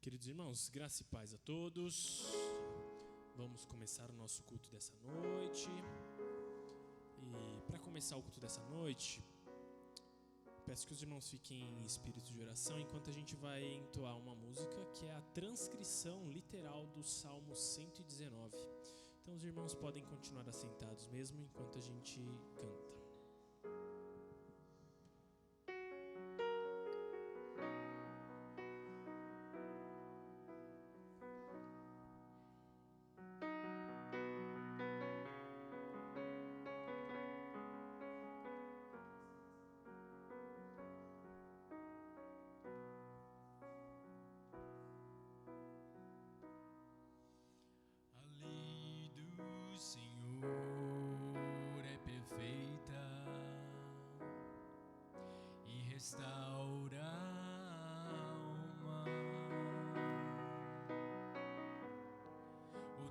Queridos irmãos, graça e paz a todos. Vamos começar o nosso culto dessa noite. E para começar o culto dessa noite, peço que os irmãos fiquem em espírito de oração enquanto a gente vai entoar uma música que é a transcrição literal do Salmo 119. Então os irmãos podem continuar assentados mesmo enquanto a gente canta.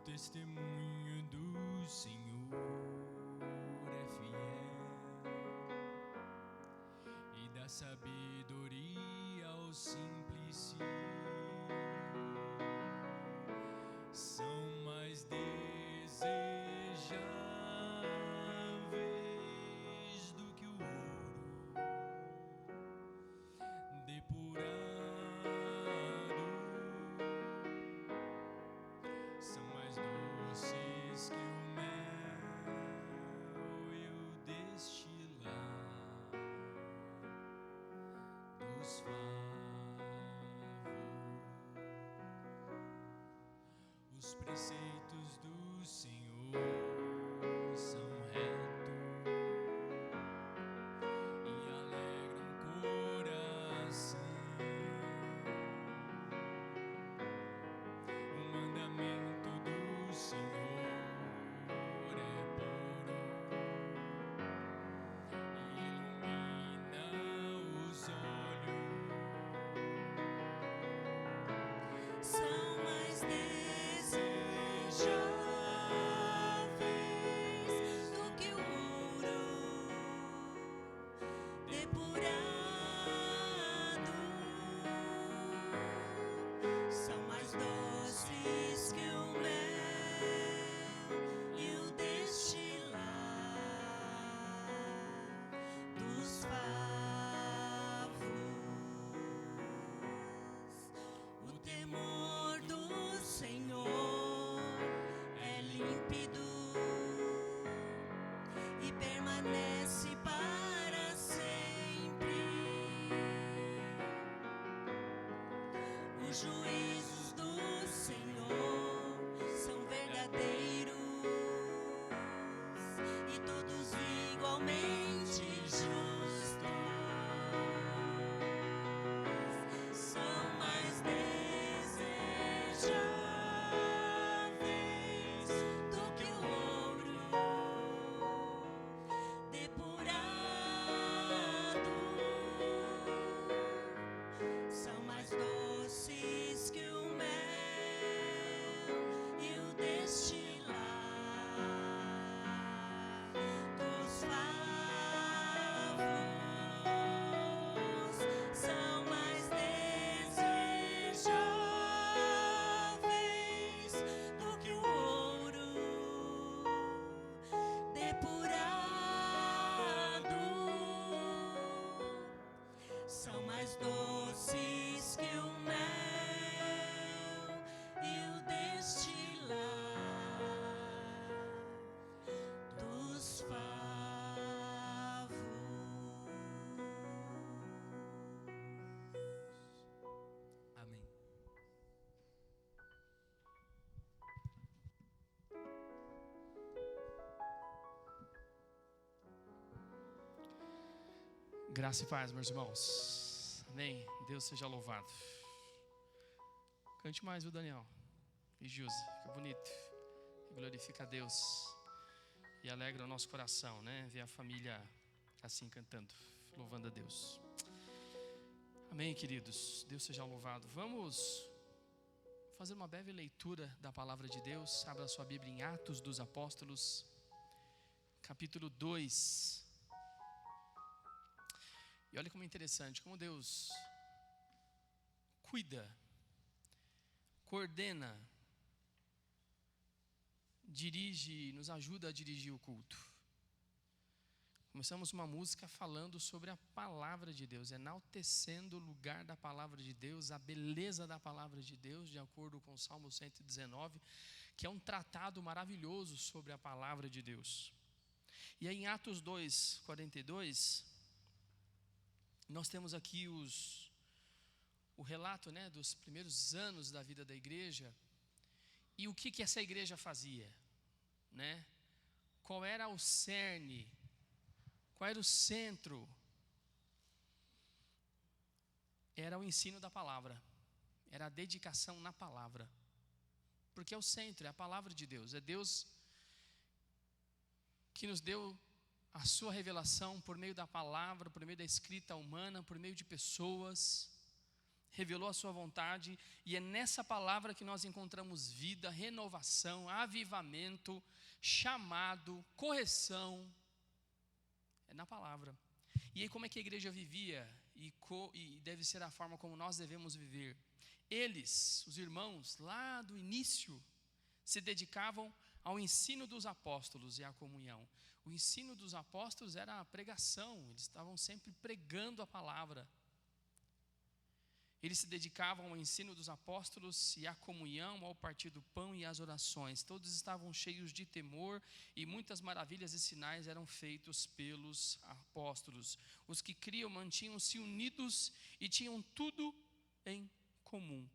Testemunho do Senhor é fiel e dá sabedoria aos simples. São mais desejáveis do que o ouro depurado. São mais doces que o mel e o destilar dos favos. Os preceitos do Senhor são retos e alegram o coração. O mandamento do Senhor é puro e ilumina os olhos. São mais desejáveis do que o ouro depurado. São mais doces que o mel e o destilar dos favos. O temor do Senhor é límpido e permanece para sempre. Os juízos do Senhor são verdadeiros e todos igualmente justos. São mais desejáveis do que o ouro depurado. São mais doces que o mel e o destilar dos favos. São mais desejáveis do que o ouro depurado. São mais doces que o mel e o destilar dos favos. Amém. Graça e paz, meus irmãos. Amém. Deus seja louvado. Cante mais, viu, Daniel? E Júlia, fica bonito. E glorifica a Deus. E alegra o nosso coração, né? Ver a família assim cantando, louvando a Deus. Amém, queridos. Deus seja louvado. Vamos fazer uma breve leitura da palavra de Deus. Abra sua Bíblia em Atos dos Apóstolos, capítulo 2. E olha como é interessante, como Deus cuida coordena, dirige, nos ajuda a dirigir o culto. Começamos uma música falando sobre a palavra de Deus, enaltecendo o lugar da palavra de Deus, a beleza da palavra de Deus, de acordo com o Salmo 119, que é um tratado maravilhoso sobre a palavra de Deus. E aí em Atos 2:42, nós temos aqui o relato, né, dos primeiros anos da vida da igreja. E o que essa igreja fazia, né? Qual era o cerne? Qual era o centro? Era o ensino da palavra. Era a dedicação na palavra. Porque é o centro, é a palavra de Deus. É Deus que nos deu a sua revelação por meio da palavra, por meio da escrita humana, por meio de pessoas. Revelou a sua vontade, e é nessa palavra que nós encontramos vida, renovação, avivamento, chamado, correção. É na palavra. E aí como é que a igreja vivia? E deve ser a forma como nós devemos viver. Eles, os irmãos, lá do início, se dedicavam ao ensino dos apóstolos e à comunhão. O ensino dos apóstolos era a pregação, eles estavam sempre pregando a palavra. Eles se dedicavam ao ensino dos apóstolos e à comunhão, ao partir do pão e às orações. Todos estavam cheios de temor e muitas maravilhas e sinais eram feitos pelos apóstolos. Os que criam mantinham-se unidos e tinham tudo em comum.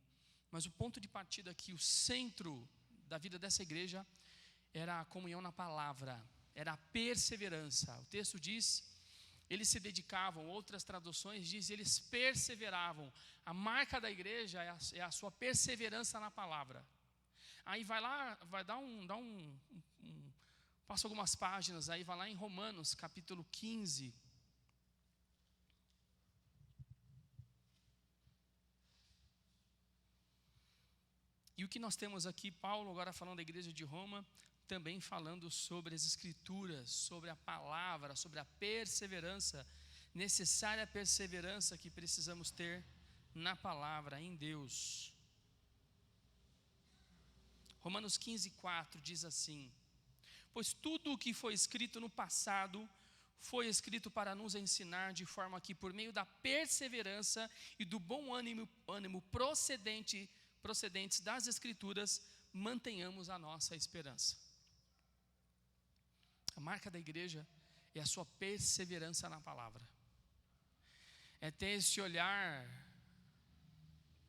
Mas o ponto de partida aqui, o centro da vida dessa igreja, era a comunhão na palavra, era a perseverança. O texto diz: eles se dedicavam, outras traduções dizem, eles perseveravam. A marca da igreja é a sua perseverança na palavra. Aí vai lá, passa algumas páginas, aí vai lá em Romanos, capítulo 15. E o que nós temos aqui, Paulo agora falando da igreja de Roma, também falando sobre as escrituras, sobre a palavra, sobre a perseverança, necessária perseverança que precisamos ter na palavra, em Deus. Romanos 15:4 diz assim: pois tudo o que foi escrito no passado foi escrito para nos ensinar, de forma que por meio da perseverança e do bom ânimo procedentes das escrituras, mantenhamos a nossa esperança. A marca da igreja é a sua perseverança na palavra. É ter esse olhar,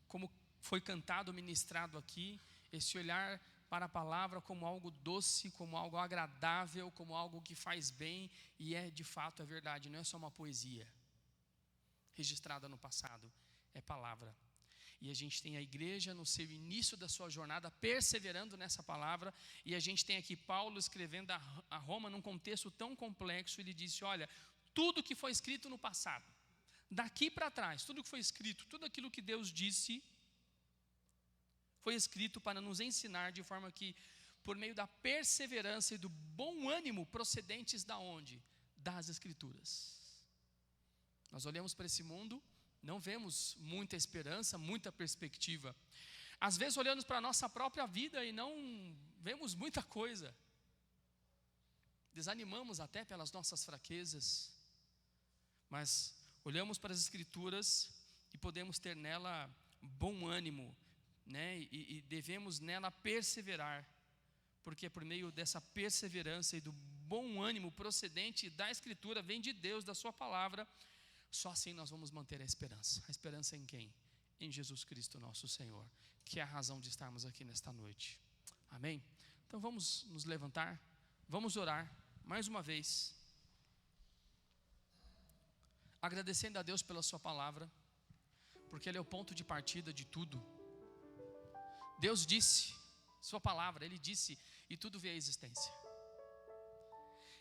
como foi cantado, ministrado aqui, esse olhar para a palavra como algo doce, como algo agradável, como algo que faz bem, e de fato é verdade, não é só uma poesia registrada no passado, é palavra. E a gente tem a igreja no seu início da sua jornada, perseverando nessa palavra. E a gente tem aqui Paulo escrevendo a Roma num contexto tão complexo. Ele disse: olha, tudo que foi escrito no passado, daqui para trás, tudo que foi escrito, tudo aquilo que Deus disse, foi escrito para nos ensinar, de forma que, por meio da perseverança e do bom ânimo procedentes da onde? Das escrituras. Nós olhamos para esse mundo, não vemos muita esperança, muita perspectiva. Às vezes olhamos para a nossa própria vida e não vemos muita coisa. Desanimamos até pelas nossas fraquezas. Mas olhamos para as escrituras e podemos ter nela bom ânimo, né? E devemos nela perseverar. Porque é por meio dessa perseverança e do bom ânimo procedente da escritura, vem de Deus, da sua palavra. Só assim nós vamos manter a esperança. A esperança em quem? Em Jesus Cristo nosso Senhor, que é a razão de estarmos aqui nesta noite. Amém? Então vamos nos levantar, vamos orar mais uma vez, agradecendo a Deus pela sua palavra, porque Ele é o ponto de partida de tudo. Deus disse, sua palavra, Ele disse, e tudo veio à existência.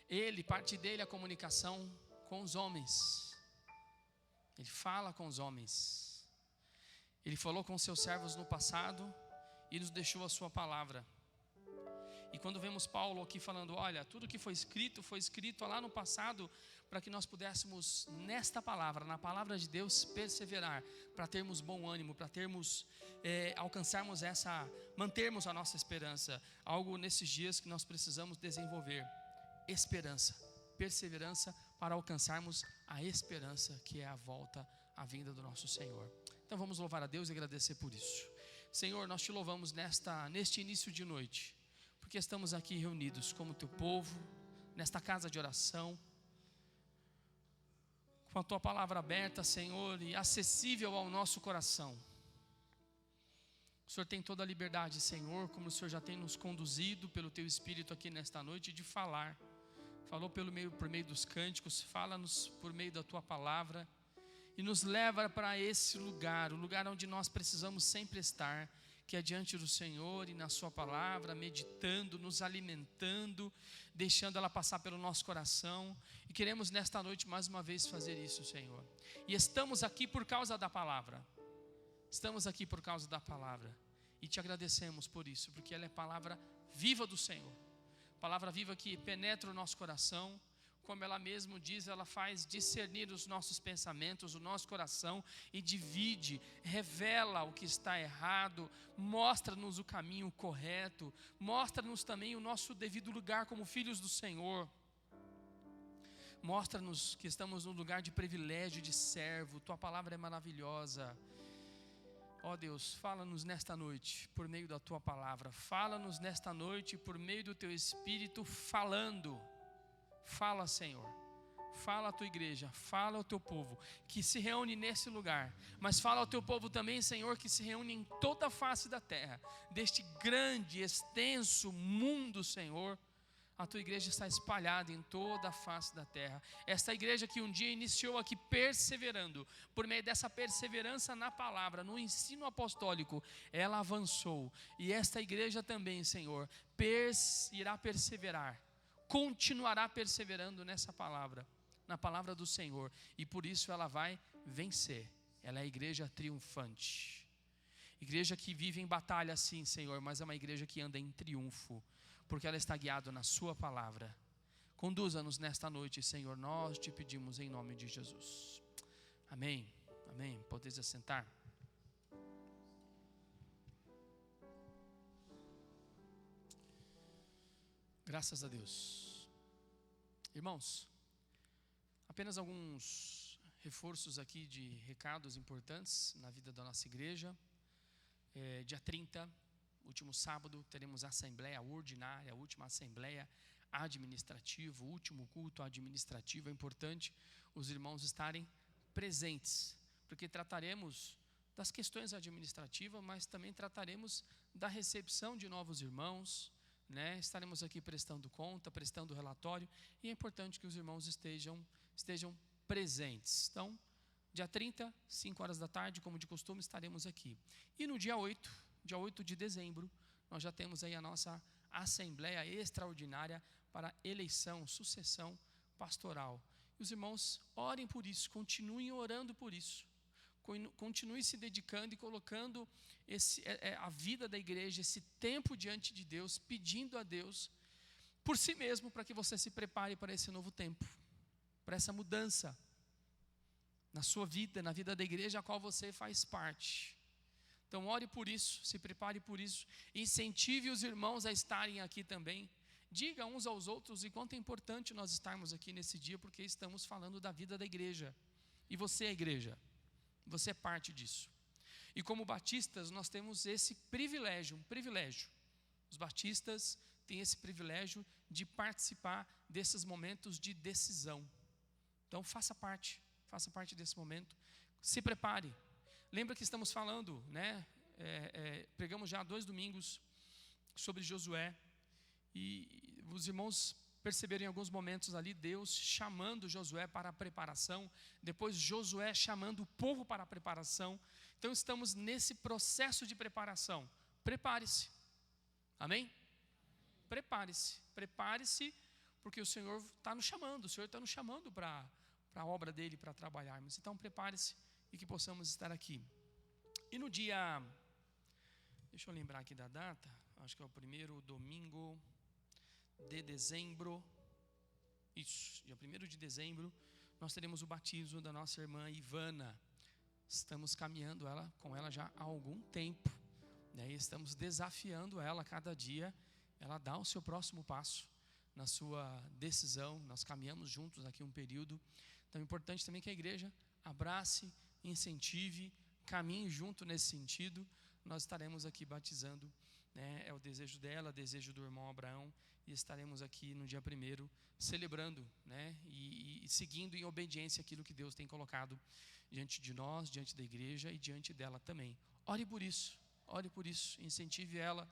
Ele, parte dele a comunicação com os homens. Ele fala com os homens. Ele falou com seus servos no passado e nos deixou a sua palavra. E quando vemos Paulo aqui falando, olha, tudo que foi escrito lá no passado para que nós pudéssemos, nesta palavra, na palavra de Deus, perseverar, para termos bom ânimo, para termos, alcançarmos mantermos a nossa esperança, algo nesses dias que nós precisamos desenvolver, esperança, perseverança, para alcançarmos a esperança, que é a volta, a vinda do nosso Senhor. Então vamos louvar a Deus e agradecer por isso. Senhor, nós te louvamos neste início de noite, porque estamos aqui reunidos como teu povo, nesta casa de oração, com a tua palavra aberta, Senhor, e acessível ao nosso coração. O Senhor tem toda a liberdade, Senhor, como o Senhor já tem nos conduzido pelo teu Espírito aqui nesta noite, de falar. Falou por meio dos cânticos, fala-nos por meio da tua palavra, e nos leva para esse lugar, o lugar onde nós precisamos sempre estar, que é diante do Senhor e na sua palavra, meditando, nos alimentando, deixando ela passar pelo nosso coração. E queremos nesta noite mais uma vez fazer isso, Senhor. E estamos aqui por causa da palavra. Estamos aqui por causa da palavra. E te agradecemos por isso, porque ela é palavra viva do Senhor. Palavra viva que penetra o nosso coração. Como ela mesmo diz, ela faz discernir os nossos pensamentos, o nosso coração, e divide, revela o que está errado, mostra-nos o caminho correto, mostra-nos também o nosso devido lugar como filhos do Senhor. Mostra-nos que estamos num lugar de privilégio, de servo. Tua palavra é maravilhosa. Ó Deus, fala-nos nesta noite por meio da tua palavra. Fala-nos nesta noite por meio do teu Espírito falando. Fala, Senhor, fala a tua igreja, fala ao teu povo que se reúne nesse lugar, mas fala ao teu povo também, Senhor, que se reúne em toda a face da terra, deste grande, extenso mundo, Senhor. A tua igreja está espalhada em toda a face da terra. Esta igreja que um dia iniciou aqui perseverando, por meio dessa perseverança na palavra, no ensino apostólico, ela avançou. E esta igreja também, Senhor, irá perseverar, continuará perseverando nessa palavra, na palavra do Senhor, e por isso ela vai vencer. Ela é a igreja triunfante, igreja que vive em batalha sim, Senhor, mas é uma igreja que anda em triunfo, porque ela está guiada na sua palavra. Conduza-nos nesta noite, Senhor, nós te pedimos em nome de Jesus. Amém, amém. Podeis assentar. Graças a Deus. Irmãos, apenas alguns reforços aqui de recados importantes na vida da nossa igreja. Dia 30, último sábado, teremos a assembleia ordinária, a última assembleia administrativa, o último culto administrativo. É importante os irmãos estarem presentes, porque trataremos das questões administrativas, mas também trataremos da recepção de novos irmãos, né? Estaremos aqui prestando conta, prestando relatório, e é importante que os irmãos estejam presentes. Então, dia 30, 5 horas da tarde, como de costume, estaremos aqui. E no dia 8 de dezembro, nós já temos aí a nossa assembleia extraordinária para eleição, sucessão pastoral. E os irmãos orem por isso, continuem orando por isso. Continue se dedicando e colocando a vida da igreja, esse tempo diante de Deus, pedindo a Deus por si mesmo, para que você se prepare para esse novo tempo, para essa mudança na sua vida, na vida da igreja a qual você faz parte. Então ore por isso, se prepare por isso, incentive os irmãos a estarem aqui também. Diga uns aos outros o quanto é importante nós estarmos aqui nesse dia, porque estamos falando da vida da igreja, e você é a igreja. Você é parte disso. E como batistas, nós temos esse privilégio, um privilégio. Os batistas têm esse privilégio de participar desses momentos de decisão. Então faça parte desse momento. Se prepare. Lembra que estamos falando, né? Pregamos já 2 domingos sobre Josué. E os irmãos perceberam em alguns momentos ali Deus chamando Josué para a preparação, depois Josué chamando o povo para a preparação. Então estamos nesse processo de preparação. Prepare-se, amém? Prepare-se, porque o Senhor está nos chamando, para a obra dele, para trabalharmos. Então prepare-se e que possamos estar aqui. E no dia, deixa eu lembrar aqui da data, acho que é o primeiro domingo de dezembro, Isso, dia 1º de dezembro, nós teremos o batismo da nossa irmã Ivana. Estamos caminhando com ela já há algum tempo, né? E estamos desafiando ela a cada dia, ela dá o seu próximo passo na sua decisão. Nós caminhamos juntos aqui um período. Então é importante também que a igreja abrace, incentive, caminhe junto nesse sentido. Nós estaremos aqui batizando, né? É o desejo dela, desejo do irmão Abraão, e estaremos aqui no dia 1º celebrando, né? E seguindo em obediência aquilo que Deus tem colocado diante de nós, diante da igreja e diante dela também. Ore por isso, incentive ela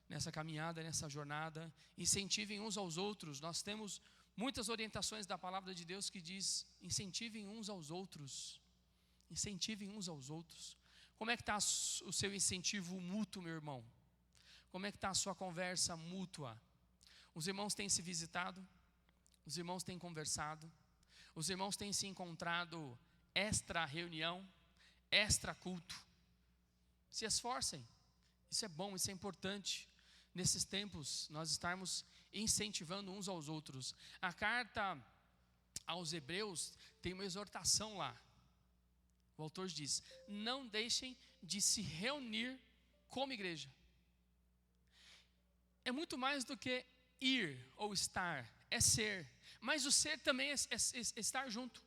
nessa caminhada, nessa jornada, incentivem uns aos outros. Nós temos muitas orientações da palavra de Deus que diz: incentivem uns aos outros, incentivem uns aos outros. Como é que está o seu incentivo mútuo, meu irmão? Como é que está a sua conversa mútua? Os irmãos têm se visitado, os irmãos têm conversado, os irmãos têm se encontrado extra reunião, extra culto. Se esforcem, isso é bom, isso é importante. Nesses tempos, nós estarmos incentivando uns aos outros. A carta aos Hebreus tem uma exortação lá. O autor diz: não deixem de se reunir como igreja. É muito mais do que ir ou estar, é ser. Mas o ser também é estar junto.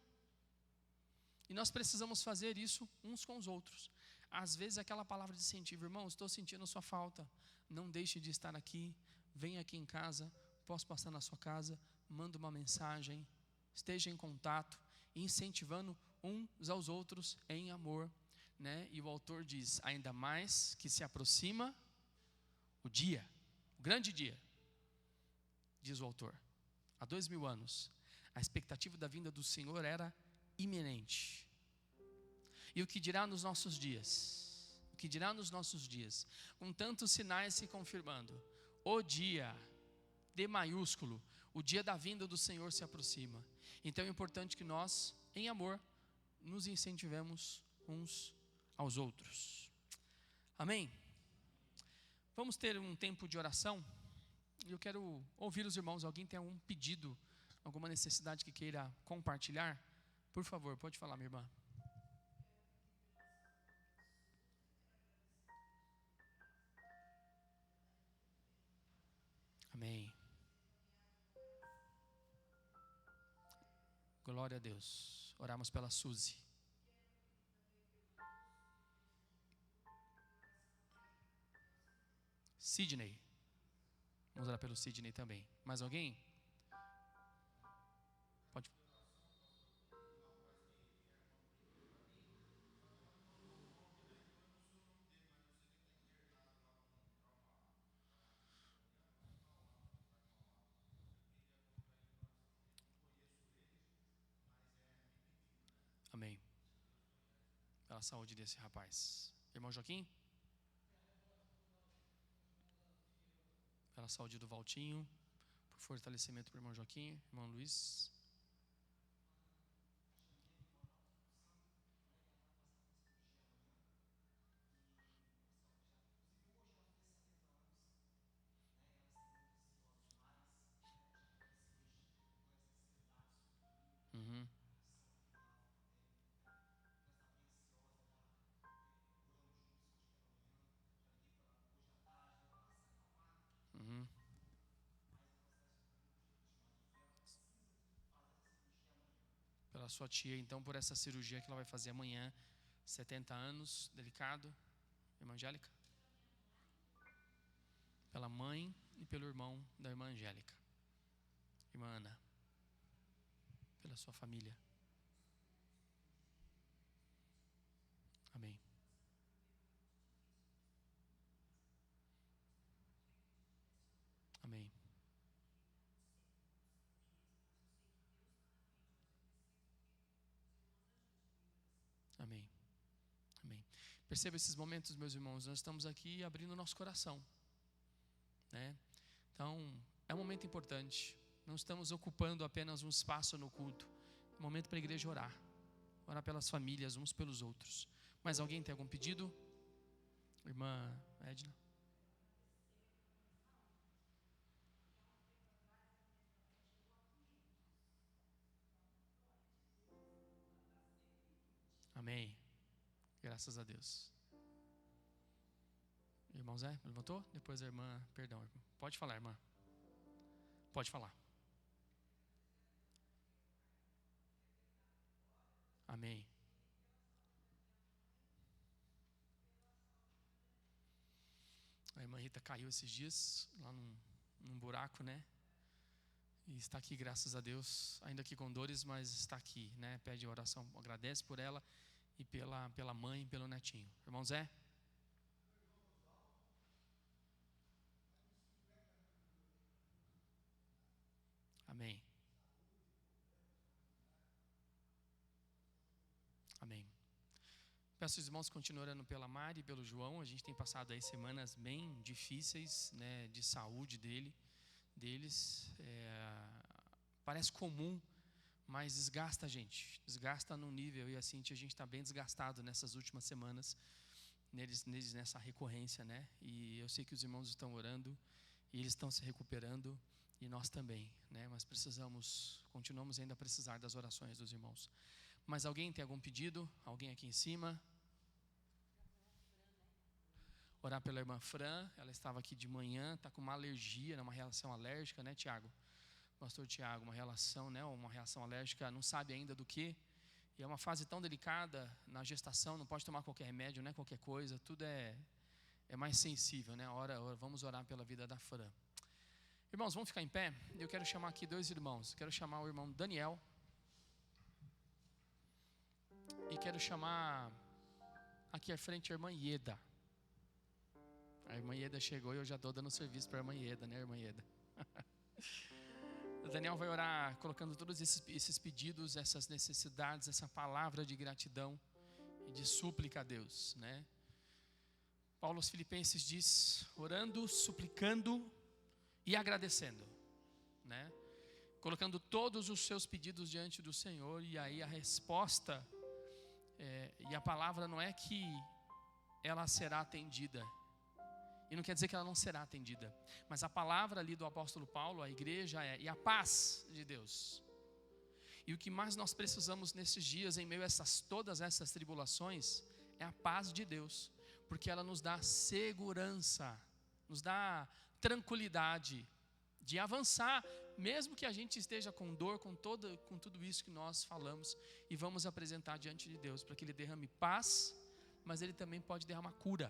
E nós precisamos fazer isso uns com os outros. Às vezes aquela palavra de incentivo: irmão, estou sentindo sua falta, não deixe de estar aqui, venha aqui em casa, posso passar na sua casa, manda uma mensagem, esteja em contato, incentivando uns aos outros em amor, né? E o autor diz: ainda mais que se aproxima o dia, o grande dia, diz o autor. Há 2000 anos, a expectativa da vinda do Senhor era iminente. E o que dirá nos nossos dias? O que dirá nos nossos dias? Com tantos sinais se confirmando, o dia, D maiúsculo, o dia da vinda do Senhor se aproxima. Então é importante que nós, em amor, nos incentivemos uns aos outros. Amém? Vamos ter um tempo de oração. E eu quero ouvir os irmãos. Alguém tem algum pedido, alguma necessidade que queira compartilhar? Por favor, pode falar, minha irmã. Amém. Glória a Deus. Oramos pela Suzy. Sidney. Vamos orar pelo Sidney também. Mais alguém? Pode. Amém. Pela saúde desse rapaz. Irmão Joaquim? Pela saúde do Valtinho. Por fortalecimento para o irmão Joaquim. Irmão Luiz. Uhum. Uhum. Pela sua tia, então, por essa cirurgia que ela vai fazer amanhã, 70 anos, delicado. Irmã Angélica? Pela mãe e pelo irmão da irmã Angélica. Irmã Ana. Pela sua família. Amém. Amém. Amém. Amém. Perceba esses momentos, meus irmãos. Nós estamos aqui abrindo o nosso coração, né? Então, é um momento importante. Não estamos ocupando apenas um espaço no culto. É um momento para a igreja orar. Orar pelas famílias, uns pelos outros. Mas alguém tem algum pedido? Irmã Edna? Amém. Graças a Deus. Irmão Zé, levantou? Depois a irmã, perdão, irmão. Pode falar, irmã. Pode falar. Amém. A irmã Rita caiu esses dias lá num buraco, né? E está aqui, graças a Deus, ainda aqui com dores, mas está aqui, né? Pede oração, agradece por ela e pela mãe e pelo netinho. Irmão Zé? Amém. Amém. Peço aos irmãos que continuem orando pela Mari e pelo João. A gente tem passado aí semanas bem difíceis, né, de saúde deles. Parece comum, mas desgasta a gente. Desgasta num nível, e assim, a gente está bem desgastado nessas últimas semanas, neles nessa recorrência, né? E eu sei que os irmãos estão orando, e eles estão se recuperando, e nós também, né? Mas continuamos ainda a precisar das orações dos irmãos. Mas alguém tem algum pedido? Alguém aqui em cima? Orar pela irmã Fran. Ela estava aqui de manhã, está com uma alergia, uma reação alérgica, né, Tiago? Pastor Tiago, uma relação, né, uma reação alérgica, não sabe ainda do que. E é uma fase tão delicada na gestação, não pode tomar qualquer remédio, né, qualquer coisa, tudo é mais sensível, né? Vamos orar pela vida da Fran. Irmãos, vamos ficar em pé? Eu quero chamar aqui 2 irmãos. Quero chamar o irmão Daniel. E quero chamar aqui à frente a irmã Ieda. A irmã Ieda chegou e eu já estou dando serviço para a irmã Ieda, né, irmã Ieda? O Daniel vai orar colocando todos esses pedidos, essas necessidades, essa palavra de gratidão e de súplica a Deus, né? Paulo aos Filipenses diz: orando, suplicando e agradecendo, né? Colocando todos os seus pedidos diante do Senhor, e aí a resposta e a palavra não é que ela será atendida, e não quer dizer que ela não será atendida, mas a palavra ali do apóstolo Paulo, a igreja e a paz de Deus. E o que mais nós precisamos nesses dias, em meio a todas essas tribulações, é a paz de Deus, porque ela nos dá segurança, nos dá tranquilidade de avançar, mesmo que a gente esteja com dor, com tudo isso que nós falamos, e vamos apresentar diante de Deus, para que Ele derrame paz, mas Ele também pode derramar cura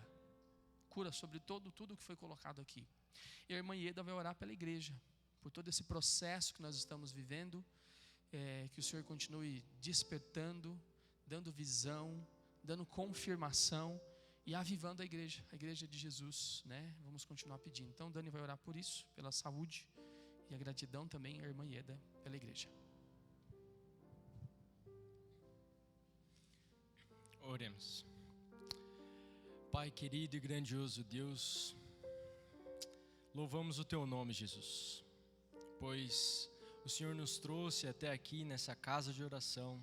sobre tudo que foi colocado aqui. E a irmã Ieda vai orar pela igreja, por todo esse processo que nós estamos vivendo, que o Senhor continue despertando, dando visão, dando confirmação e avivando a igreja de Jesus, né? Vamos continuar pedindo. Então Dani vai orar por isso, pela saúde, e a gratidão também, a irmã Ieda, pela igreja. Oremos. Pai querido e grandioso Deus, louvamos o Teu nome, Jesus, pois o Senhor nos trouxe até aqui nessa casa de oração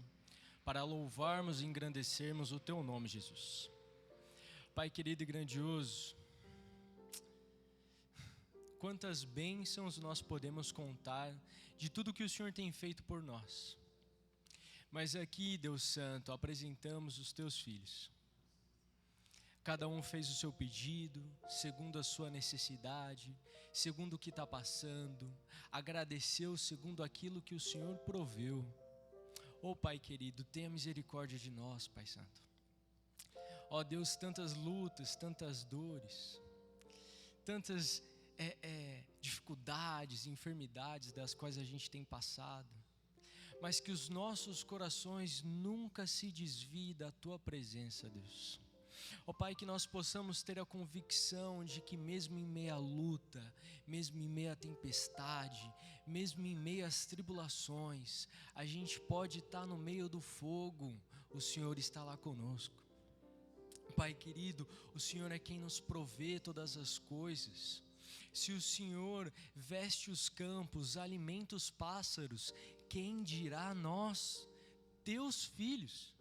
para louvarmos e engrandecermos o Teu nome, Jesus. Pai querido e grandioso, quantas bênçãos nós podemos contar de tudo que o Senhor tem feito por nós. Mas aqui, Deus Santo, apresentamos os Teus filhos. Cada um fez o seu pedido, segundo a sua necessidade, segundo o que está passando, agradeceu segundo aquilo que o Senhor proveu. Ó Pai querido, tenha misericórdia de nós, Pai Santo. Ó Deus, tantas lutas, tantas dores, tantas dificuldades, enfermidades das quais a gente tem passado, mas que os nossos corações nunca se desviem da Tua presença, Deus. Ó Pai, que nós possamos ter a convicção de que mesmo em meio à luta, mesmo em meio à tempestade, mesmo em meio às tribulações, a gente pode estar no meio do fogo, o Senhor está lá conosco. Pai querido, o Senhor é quem nos provê todas as coisas. Se o Senhor veste os campos, alimenta os pássaros, quem dirá nós, Teus filhos?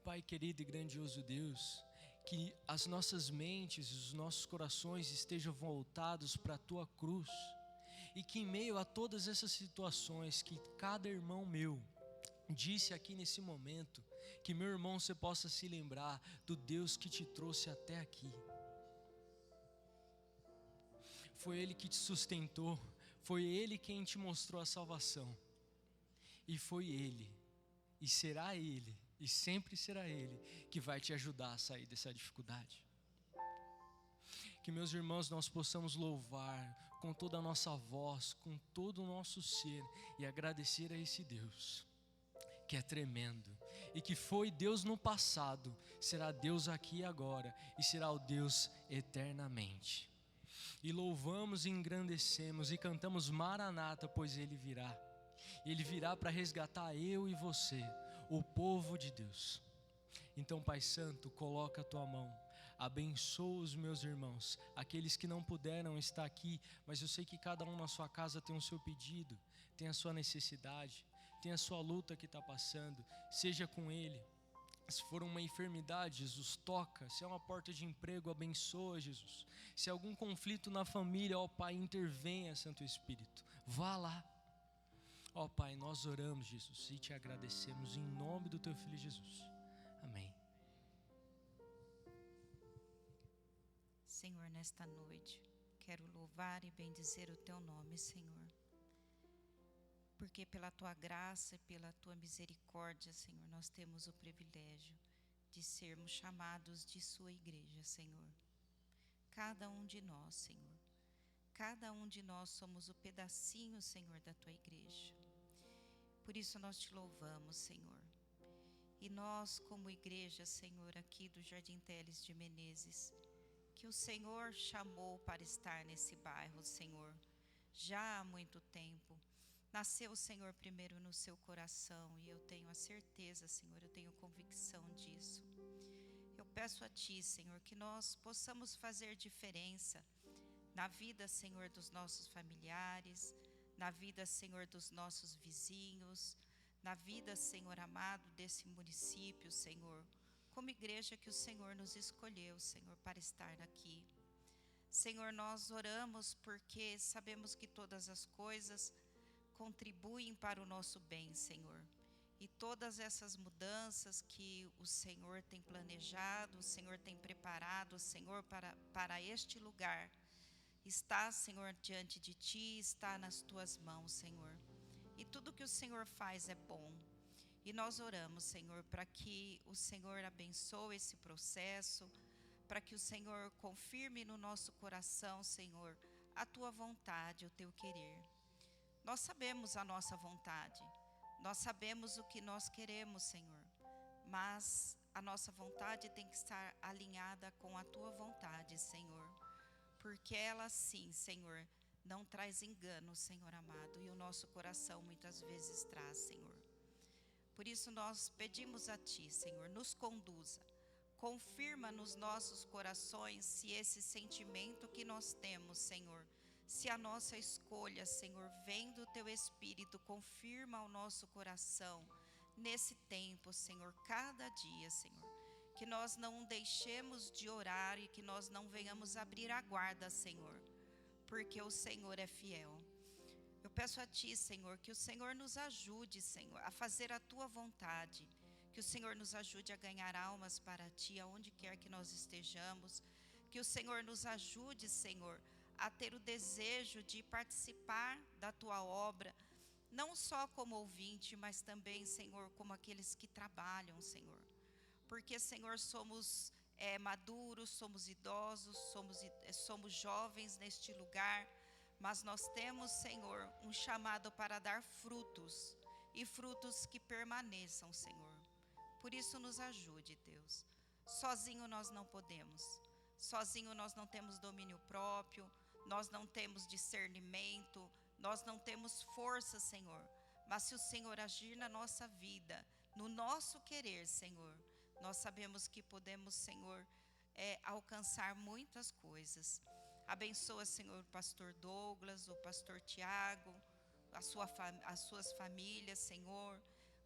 Pai querido e grandioso Deus, que as nossas mentes, os nossos corações estejam voltados para a Tua cruz, e que em meio a todas essas situações que cada irmão meu disse aqui nesse momento, Que, meu irmão, você possa se lembrar do Deus que te trouxe até aqui. Foi Ele que te sustentou, foi Ele quem te mostrou a salvação. E foi Ele, e será Ele, e sempre será Ele, que vai te ajudar a sair dessa dificuldade. Que, meus irmãos, nós possamos louvar com toda a nossa voz, com todo o nosso ser, e agradecer a esse Deus, que é tremendo, e que foi Deus no passado, será Deus aqui e agora, e será o Deus eternamente. E louvamos e engrandecemos e cantamos Maranata, pois Ele virá. Ele virá para resgatar eu e você, o povo de Deus. Então, Pai Santo, coloca a tua mão, abençoa os meus irmãos, aqueles que não puderam estar aqui, mas eu sei que cada um na sua casa tem o seu pedido, tem a sua necessidade, tem a sua luta que está passando, seja com ele. Se for uma enfermidade, Jesus, toca. Se é uma porta de emprego, abençoa, Jesus. Se é algum conflito na família, ó Pai, intervenha, Santo Espírito. Vá lá. Ó Pai, nós oramos, Jesus, e te agradecemos em nome do Teu Filho Jesus. Amém. Senhor, nesta noite, quero louvar e bendizer o Teu nome, Senhor. Porque pela Tua graça e pela Tua misericórdia, Senhor, nós temos o privilégio de sermos chamados de Sua igreja, Senhor. Cada um de nós, Senhor. Cada um de nós somos o pedacinho, Senhor, da Tua igreja. Por isso nós Te louvamos, Senhor. E nós, como igreja, Senhor, aqui do Jardim Teles de Menezes, que o Senhor chamou para estar nesse bairro, Senhor, já há muito tempo. Nasceu o Senhor primeiro no seu coração, e eu tenho a certeza, Senhor, eu tenho convicção disso. Eu peço a Ti, Senhor, que nós possamos fazer diferença na vida, Senhor, dos nossos familiares, na vida, Senhor, dos nossos vizinhos, na vida, Senhor amado, desse município, Senhor, como igreja que o Senhor nos escolheu, Senhor, para estar aqui. Senhor, nós oramos porque sabemos que todas as coisas contribuem para o nosso bem, Senhor. E todas essas mudanças que o Senhor tem planejado, o Senhor tem preparado, Senhor, para este lugar, está, Senhor, diante de Ti, está nas Tuas mãos, Senhor. E tudo que o Senhor faz é bom. E nós oramos, Senhor, para que o Senhor abençoe esse processo, para que o Senhor confirme no nosso coração, Senhor, a Tua vontade, o Teu querer. Nós sabemos a nossa vontade, nós sabemos o que nós queremos, Senhor, mas a nossa vontade tem que estar alinhada com a Tua vontade, Senhor, porque ela sim, Senhor, não traz engano, Senhor amado, e o nosso coração muitas vezes traz, Senhor. Por isso nós pedimos a Ti, Senhor, nos conduza, confirma nos nossos corações se esse sentimento que nós temos, Senhor, se a nossa escolha, Senhor, vem do Teu Espírito, confirma o nosso coração nesse tempo, Senhor, cada dia, Senhor. Que nós não deixemos de orar e que nós não venhamos abrir a guarda, Senhor, porque o Senhor é fiel. Eu peço a Ti, Senhor, que o Senhor nos ajude, Senhor, a fazer a Tua vontade. Que o Senhor nos ajude a ganhar almas para Ti, aonde quer que nós estejamos. Que o Senhor nos ajude, Senhor, a ter o desejo de participar da Tua obra, não só como ouvinte, mas também, Senhor, como aqueles que trabalham, Senhor. Porque, Senhor, somos maduros, somos idosos, somos jovens neste lugar, mas nós temos, Senhor, um chamado para dar frutos, e frutos que permaneçam, Senhor. Por isso nos ajude, Deus. Sozinho nós não podemos, sozinho nós não temos domínio próprio, nós não temos discernimento, nós não temos força, Senhor. Mas se o Senhor agir na nossa vida, no nosso querer, Senhor, nós sabemos que podemos, Senhor, alcançar muitas coisas. Abençoa, Senhor, o pastor Douglas, o pastor Tiago, as suas famílias, Senhor.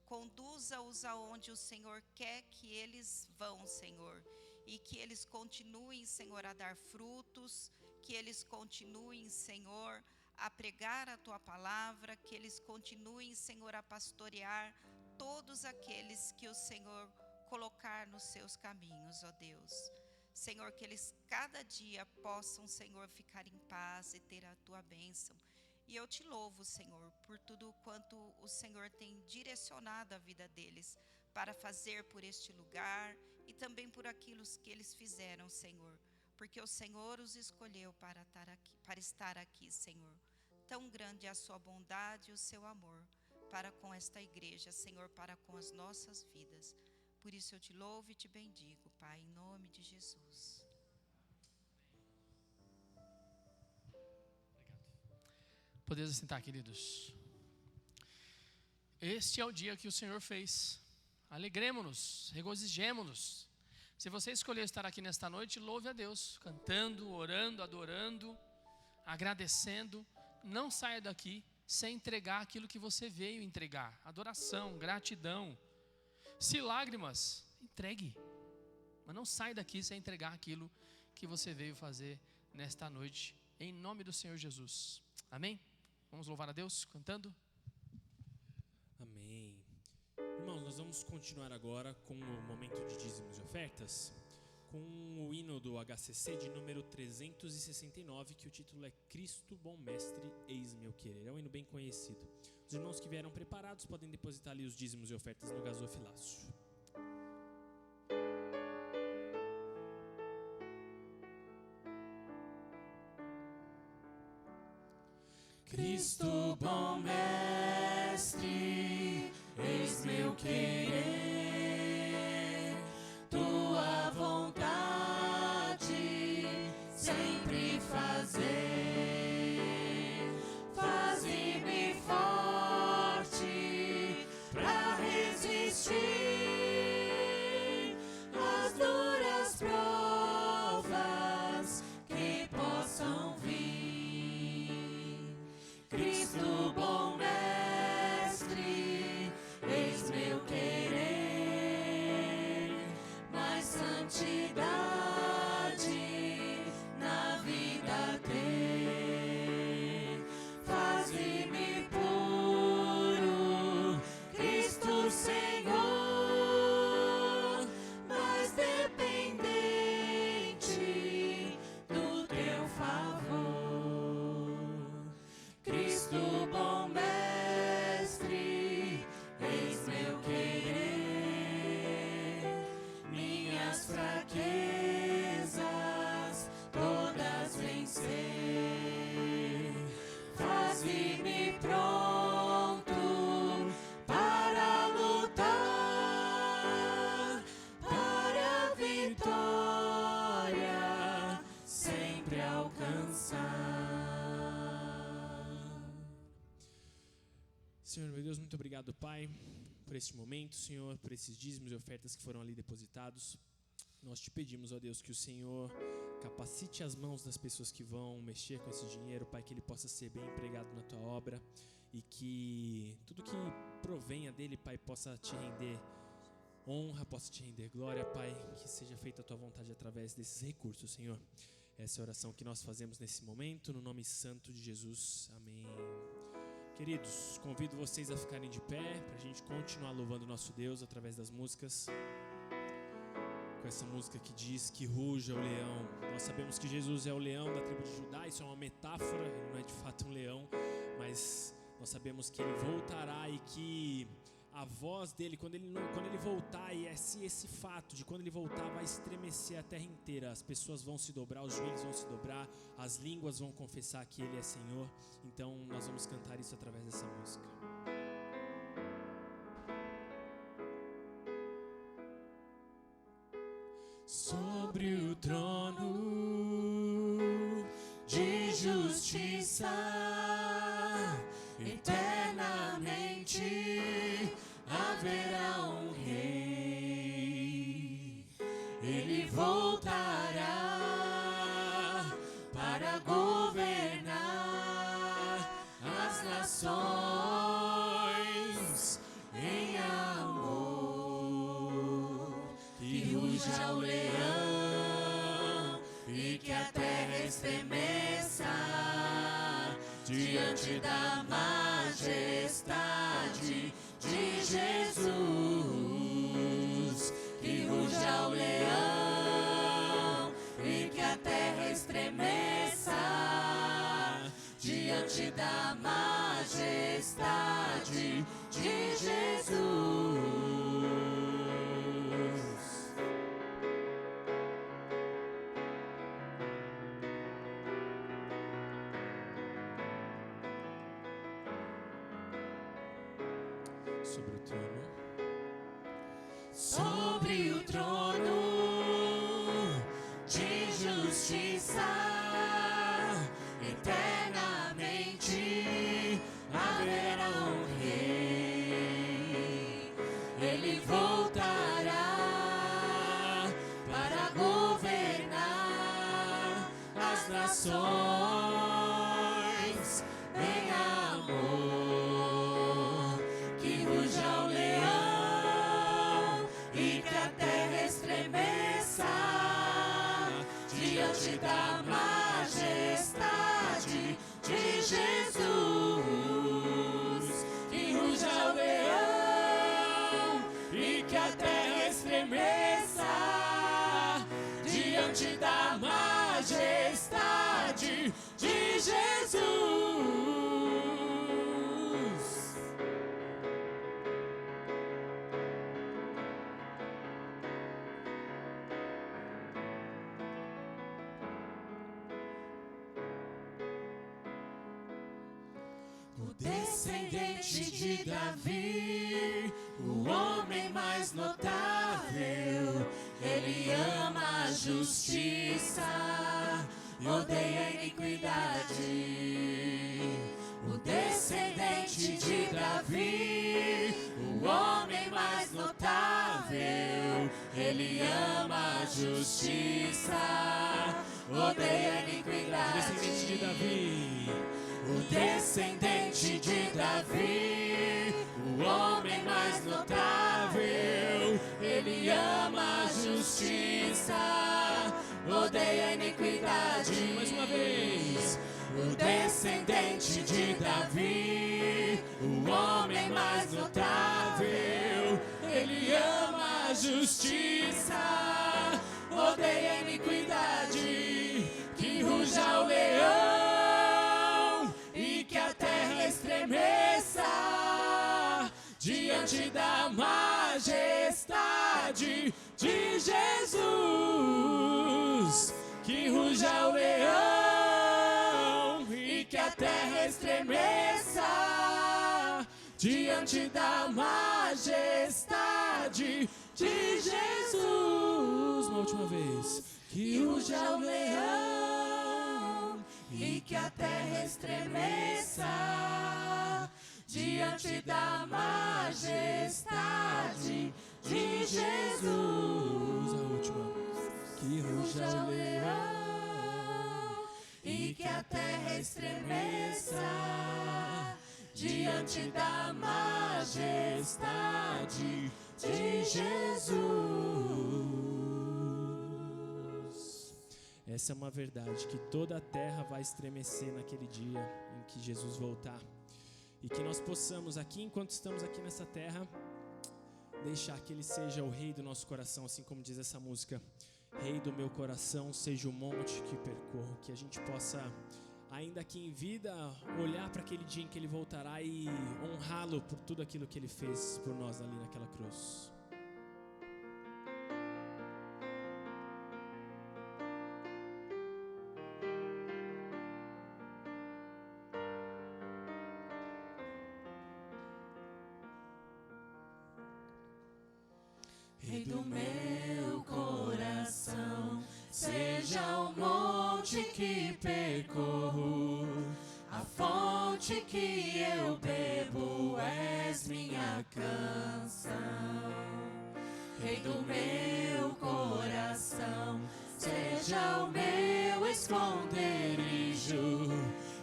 Conduza-os aonde o Senhor quer que eles vão, Senhor. E que eles continuem, Senhor, a dar frutos, que eles continuem, Senhor, a pregar a Tua palavra, que eles continuem, Senhor, a pastorear todos aqueles que o Senhor colocar nos seus caminhos, ó Deus. Senhor, que eles cada dia possam, Senhor, ficar em paz e ter a tua bênção. E eu te louvo, Senhor, por tudo quanto o Senhor tem direcionado a vida deles para fazer por este lugar e também por aquilo que eles fizeram, Senhor. Porque o Senhor os escolheu para estar aqui, Senhor. Tão grande é a sua bondade e o seu amor para com esta igreja, Senhor, para com as nossas vidas. Por isso eu te louvo e te bendigo, Pai, em nome de Jesus. Podemos sentar, queridos. Este é o dia que o Senhor fez. Alegremos-nos, regozijemo-nos. Se você escolheu estar aqui nesta noite, louve a Deus, cantando, orando, adorando, agradecendo. Não saia daqui sem entregar aquilo que você veio entregar. Adoração, gratidão. Se lágrimas, entregue. Mas não saia daqui sem entregar aquilo que você veio fazer nesta noite. Em nome do Senhor Jesus. Amém? Vamos louvar a Deus cantando? Amém. Irmãos, nós vamos continuar agora com o momento de dízimos e ofertas, com o hino do HCC de número 369, que o título é Cristo Bom Mestre, Eis-me eu querer. É um hino bem conhecido. Os irmãos que vieram preparados podem depositar ali os dízimos e ofertas no gasofilácio. Cristo bom mestre, eis-me eu querer, tua vontade sempre fazer. Faze-me forte pra resistir às duras provas que possam vir. Cristo bom mestre, eis-me eu querer, mais santidade na vida ter. Faze-me puro, Cristo Senhor, mais dependente do teu favor. Cristo bom mestre, eis-me eu querer, minhas fraquezas todas vencer. Faze-me pronto para lutar, para a vitória sempre alcançar. Senhor, meu Deus, muito obrigado, Pai, por este momento, Senhor, por esses dízimos e ofertas que foram ali depositados. Nós te pedimos, ó Deus, que o Senhor capacite as mãos das pessoas que vão mexer com esse dinheiro, Pai, que ele possa ser bem empregado na tua obra e que tudo que provenha dele, Pai, possa te render honra, possa te render glória, Pai, que seja feita a tua vontade através desses recursos, Senhor. Essa é a oração que nós fazemos nesse momento, no nome santo de Jesus. Amém. Queridos, convido vocês a ficarem de pé para a gente continuar louvando o nosso Deus através das músicas. Com essa música que diz que ruja o leão. Nós sabemos que Jesus é o leão da tribo de Judá, isso é uma metáfora, ele não é de fato um leão, mas nós sabemos que ele voltará e que a voz dele, quando ele voltar, e esse fato de quando ele voltar vai estremecer a terra inteira, as pessoas vão se dobrar, os joelhos vão se dobrar, as línguas vão confessar que ele é Senhor. Então nós vamos cantar isso através dessa música. Sobre o trono de justiça, eternamente haverá um rei. Ele voltará para governar as nações em amor. Que ruja o leão e que a terra estremeça diante da majestade de Jesus. Que ruja o leão e que a terra estremeça diante da majestade de Jesus. Sobre o trono. Sobre o trono de justiça, eternamente haverá um rei. Ele voltará para governar as nações em amor. Que ruja o leão e que a terra estremeça diante da majestade de Jesus. Que ruja o leão e que a terra estremeça diante da majestade de Jesus. O descendente de Davi, o homem mais notável, ele ama a justiça e odeia a iniquidade. O descendente de Davi, o homem mais notável, ele ama a justiça, odeia a iniquidade. Descendente de Davi. O descendente de Davi, o homem mais notável, ele ama a justiça, odeia a iniquidade. Mais uma vez. O descendente de Davi, o homem mais notável, ele ama a justiça, odeia a iniquidade. Que ruja o leão e que a terra estremeça diante da majestade de Jesus. Que ruja o leão e que a terra estremeça diante da majestade de Jesus. Uma última vez. Que ruja o leão e que a terra estremeça diante da majestade de Jesus. A última. Que ruja o leão e que a terra estremeça diante da majestade de Jesus. Essa é uma verdade, que toda a terra vai estremecer naquele dia em que Jesus voltar. E que nós possamos aqui, enquanto estamos aqui nessa terra, deixar que Ele seja o rei do nosso coração, assim como diz essa música. Rei do meu coração, seja o monte que percorro. Que a gente possa, ainda aqui em vida, olhar para aquele dia em que Ele voltará e honrá-lo por tudo aquilo que Ele fez por nós ali naquela cruz. Rei do meu coração, seja o monte que percorro, a fonte que eu bebo, és minha canção. Rei do meu coração, seja o meu esconderijo,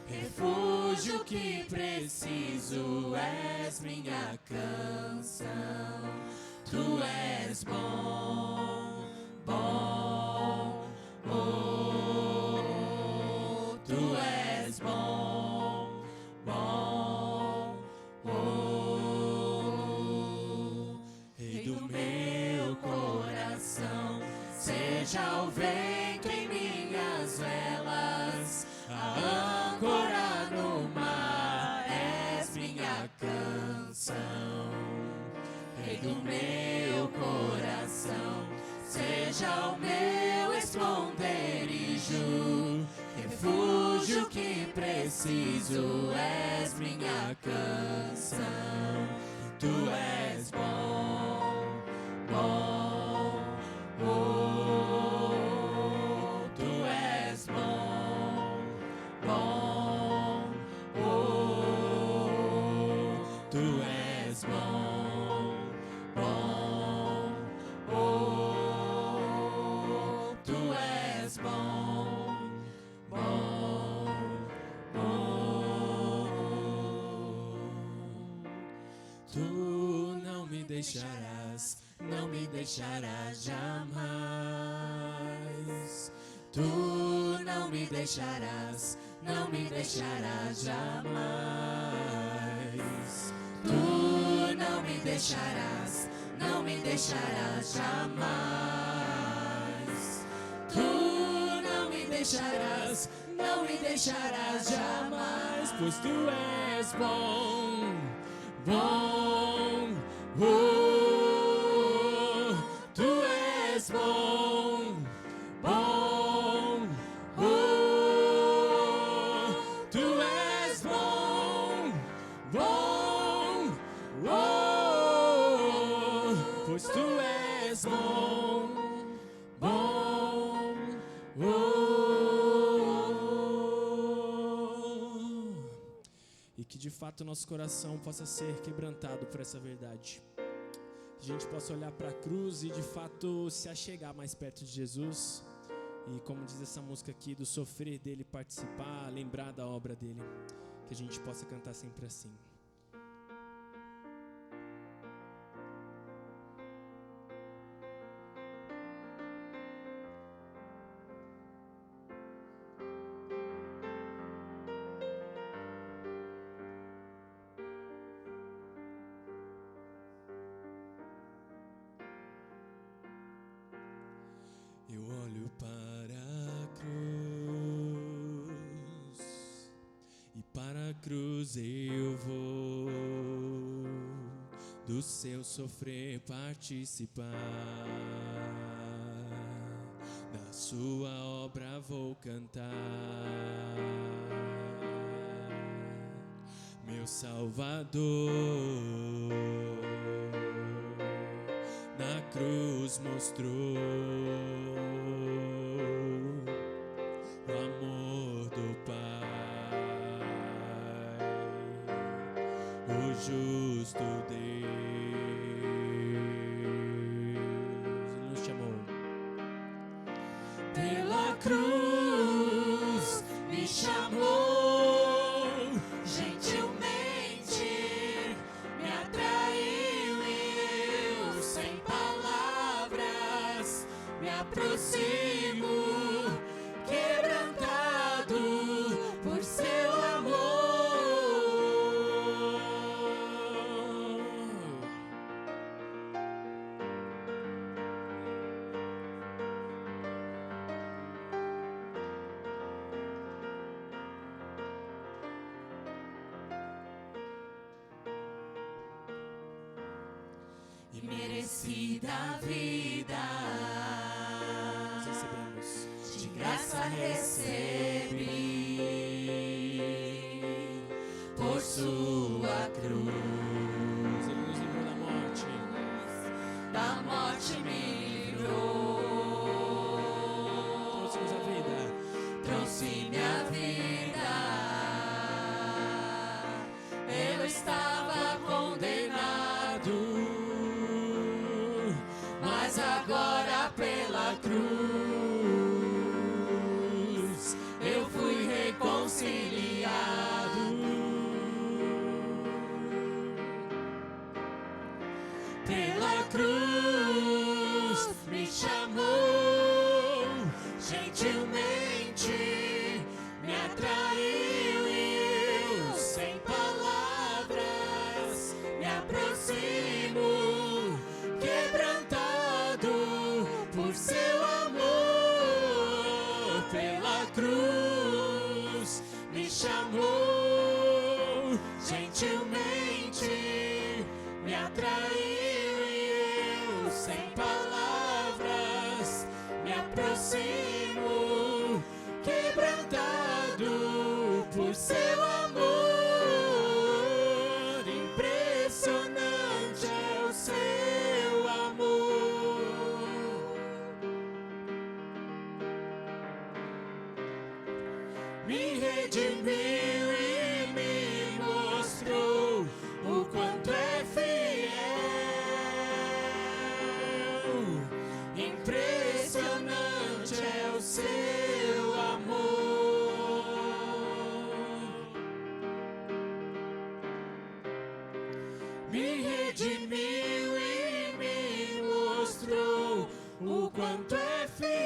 refúgio que preciso, és minha canção. Tu és bom, bom, oh, tu és bom, bom, oh, Rei do meu coração. seja o vento em minhas velas, a âncora no mar, és minha canção. Rei do meu coração, seja o meu esconderijo, refúgio que preciso, és minha canção. Tu és bom, bom, oh, tu és bom, bom, oh, tu és bom, bom, oh, tu és bom, bom, bom. Tu não me deixarás, não me deixarás jamais. Tu não me deixarás, não me deixarás jamais. Tu não me deixarás, não me deixarás jamais. Tu não me deixarás, não me deixarás jamais, pois tu és bom, bom, oh, tu és bom, bom, oh, tu és bom, bom, oh, pois tu és bom, bom, oh. E que de fato nosso coração possa ser quebrantado por essa verdade. A gente possa olhar para a cruz e de fato se achegar mais perto de Jesus. E como diz essa música aqui, do sofrer dele, participar, lembrar da obra dele. Que a gente possa cantar sempre assim. Eu olho para a cruz e para a cruz eu vou do seu sofrer participar, da sua obra vou cantar. Meu Salvador na cruz mostrou o amor do Pai, o justo Deus. Ele nos chamou. Pela cruz me chamou, gentilmente me atraiu e eu sem palavras me aproximo, quebrantado por seu amor. E merecida a vida, Nós recebemos. de graça recebi, por sua cruz, Ele nos livrou da morte. da morte me livrou, Trouxe-nos a vida. trouxe minha vida. Eu estava condenado, mas agora pela cruz eu fui reconciliado. Pela cruz me chamou, gentilmente me atraiu e eu sem palavras me aproximo, quebrantado por seu amor. pela cruz me chamou, gentilmente me atraiu e eu, sem palavras, me aproximo, quebrantado por seu amor. Impressionante é o seu amor. Me redimiu e me mostrou o quanto é fiel. Impressionante é o seu amor. Me redimiu e me mostrou o quanto é fiel.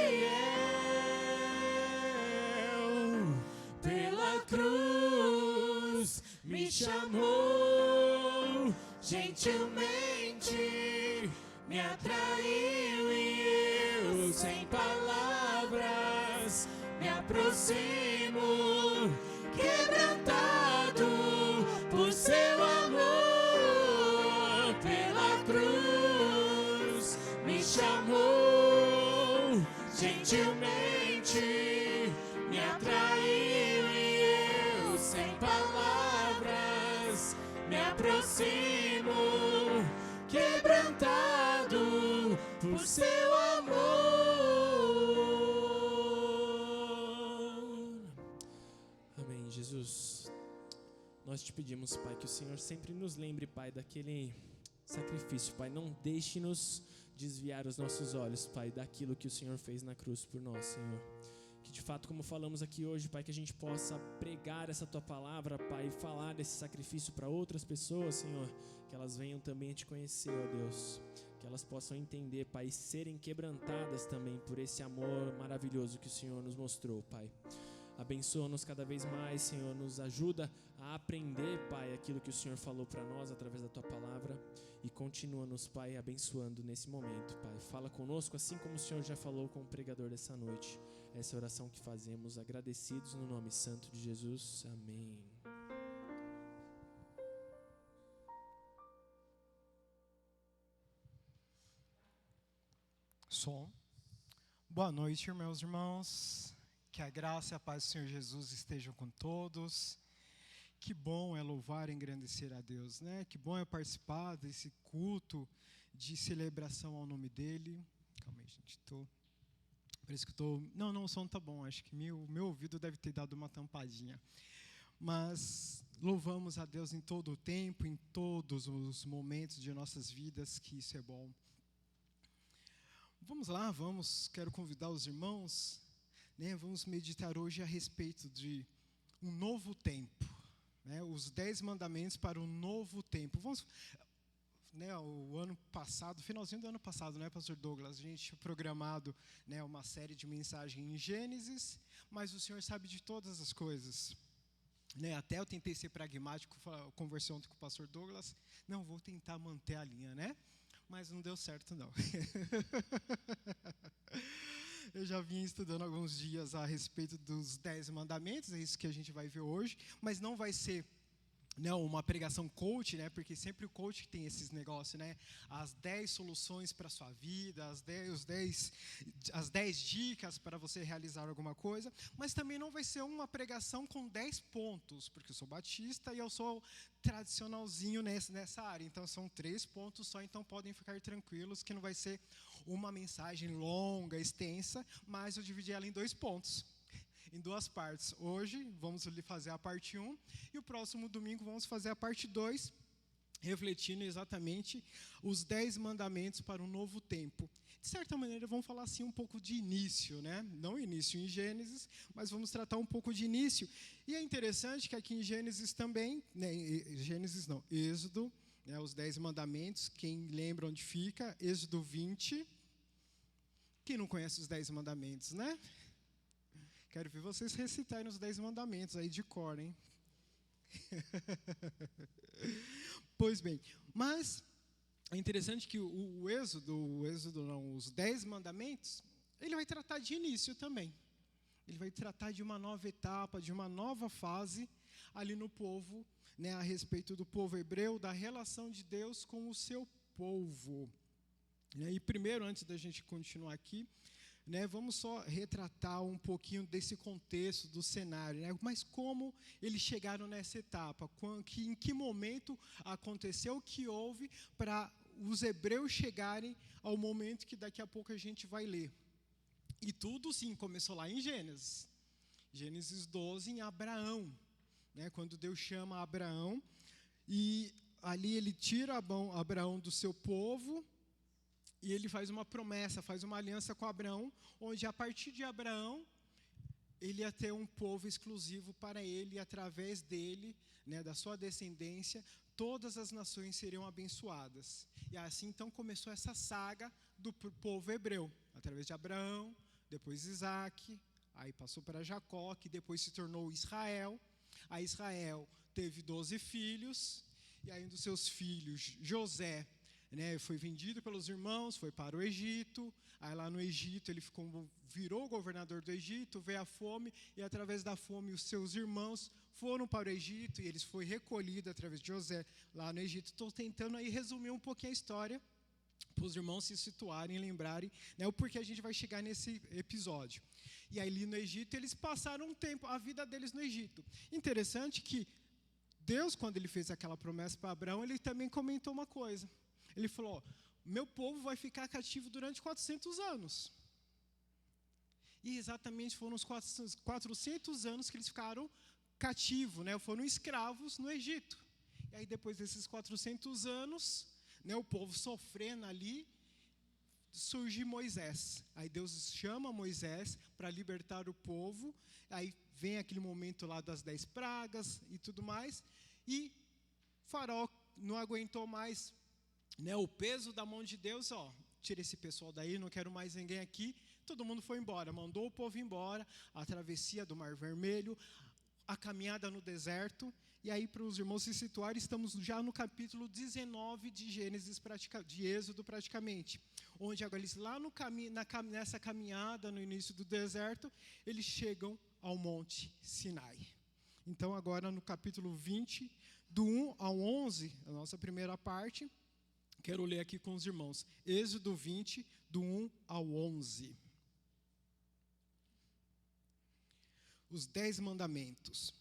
Pela cruz me chamou, gentilmente me atraiu e eu, sem palavras, me aproximo, quebrantado por seu amor. Pela cruz me chamou, gentilmente me atraiu e eu, sem palavras, me aproximo, quebrantado por seu amor. Amém, Jesus. Nós te pedimos, Pai, que o Senhor sempre nos lembre, Pai, daquele sacrifício, Pai. Não deixe-nos desviar os nossos olhos, Pai, daquilo que o Senhor fez na cruz por nós, Senhor. Que de fato, como falamos aqui hoje, Pai, que a gente possa pregar essa Tua palavra, Pai, e falar desse sacrifício para outras pessoas, Senhor. Que elas venham também a Te conhecer, ó Deus. Que elas possam entender, Pai, e serem quebrantadas também por esse amor maravilhoso que o Senhor nos mostrou, Pai. Abençoa-nos cada vez mais, Senhor. Nos ajuda a aprender, Pai, aquilo que o Senhor falou para nós através da Tua palavra. E continua-nos, Pai, abençoando nesse momento, Pai. Fala conosco, assim como o Senhor já falou com o pregador dessa noite. Essa é a oração que fazemos, agradecidos no nome santo de Jesus. Amém. Som. Boa noite, meus irmãos. Que a graça e a paz do Senhor Jesus estejam com todos. Que bom é louvar e engrandecer a Deus, né? Que bom é participar desse culto de celebração ao nome dEle. Calma aí, gente, parece que Não, o som tá bom, acho que o meu ouvido deve ter dado uma tampadinha. Mas louvamos a Deus em todo o tempo, em todos os momentos de nossas vidas, que isso é bom. Vamos lá, quero convidar os irmãos, né? Vamos meditar hoje a respeito de um novo tempo, né? Os 10 mandamentos para um novo tempo. Né, o ano passado, finalzinho do ano passado, né, Pastor Douglas, a gente tinha programado, né, uma série de mensagens em Gênesis, mas o Senhor sabe de todas as coisas. Né, até eu tentei ser pragmático, conversei ontem com o Pastor Douglas, não, vou tentar manter a linha, né? Mas não deu certo, não. Eu já vinha estudando alguns dias a respeito dos 10 mandamentos, é isso que a gente vai ver hoje, mas não vai ser, né, uma pregação coach, né, porque sempre o coach tem esses negócios, né, as 10 soluções para a sua vida, as 10 dicas para você realizar alguma coisa, mas também não vai ser uma pregação com 10 pontos, porque eu sou batista e eu sou tradicionalzinho nessa área, então são 3 pontos só, então podem ficar tranquilos que não vai ser uma mensagem longa, extensa, mas eu dividi ela em 2 pontos. Em 2 partes. Hoje vamos fazer a parte 1 e o próximo domingo vamos fazer a parte 2, refletindo exatamente os 10 mandamentos para um novo tempo. De certa maneira, vamos falar assim um pouco de início, né? Não início em Gênesis, mas vamos tratar um pouco de início. E é interessante que aqui em Gênesis também, né, Êxodo, né, os 10 mandamentos, quem lembra onde fica, Êxodo 20. Quem não conhece os 10 mandamentos, né? Quero ver vocês recitarem os 10 mandamentos aí de cor, hein? Pois bem, mas é interessante que os 10 mandamentos, ele vai tratar de início também. Ele vai tratar de uma nova etapa, de uma nova fase ali no povo, né, a respeito do povo hebreu, da relação de Deus com o seu povo. E primeiro, antes da gente continuar aqui, né, vamos só retratar um pouquinho desse contexto, do cenário, né, mas como eles chegaram nessa etapa, em que momento aconteceu, o que houve para os hebreus chegarem ao momento que daqui a pouco a gente vai ler. E tudo, sim, começou lá em Gênesis. Gênesis 12, em Abraão, né, quando Deus chama Abraão, e ali ele tira Abraão do seu povo, e ele faz uma promessa, faz uma aliança com Abraão, onde a partir de Abraão, ele ia ter um povo exclusivo para ele, e através dele, né, da sua descendência, todas as nações seriam abençoadas. E assim, então, começou essa saga do povo hebreu, através de Abraão, depois Isaac, aí passou para Jacó, que depois se tornou Israel. A Israel teve 12 filhos, e aí um dos seus filhos, José, né, foi vendido pelos irmãos, foi para o Egito. Aí lá no Egito ele virou governador do Egito, veio a fome, e através da fome os seus irmãos foram para o Egito, e eles foram recolhidos através de José lá no Egito. Estou tentando aí resumir um pouquinho a história, para os irmãos se situarem e lembrarem, né, o porquê a gente vai chegar nesse episódio. E aí ali no Egito, eles passaram um tempo, a vida deles no Egito. Interessante que Deus, quando ele fez aquela promessa para Abraão, ele também comentou uma coisa. Ele falou, meu povo vai ficar cativo durante 400 anos. E exatamente foram os 400 anos que eles ficaram cativos, né, foram escravos no Egito. E aí depois desses 400 anos, né, o povo sofrendo ali, surge Moisés. Aí Deus chama Moisés para libertar o povo. Aí vem aquele momento lá das 10 pragas e tudo mais. E Faraó não aguentou mais, né, o peso da mão de Deus. Tira esse pessoal daí, não quero mais ninguém aqui. Todo mundo foi embora, mandou o povo embora. A travessia do Mar Vermelho, a caminhada no deserto. E aí, para os irmãos se situarem, estamos já no capítulo 19 de Gênesis, de Êxodo praticamente, onde agora eles lá nessa caminhada no início do deserto, eles chegam ao Monte Sinai. Então agora no capítulo 20, do 1 ao 11, a nossa primeira parte, quero ler aqui com os irmãos, Êxodo 20, do 1 ao 11. Os 10 mandamentos.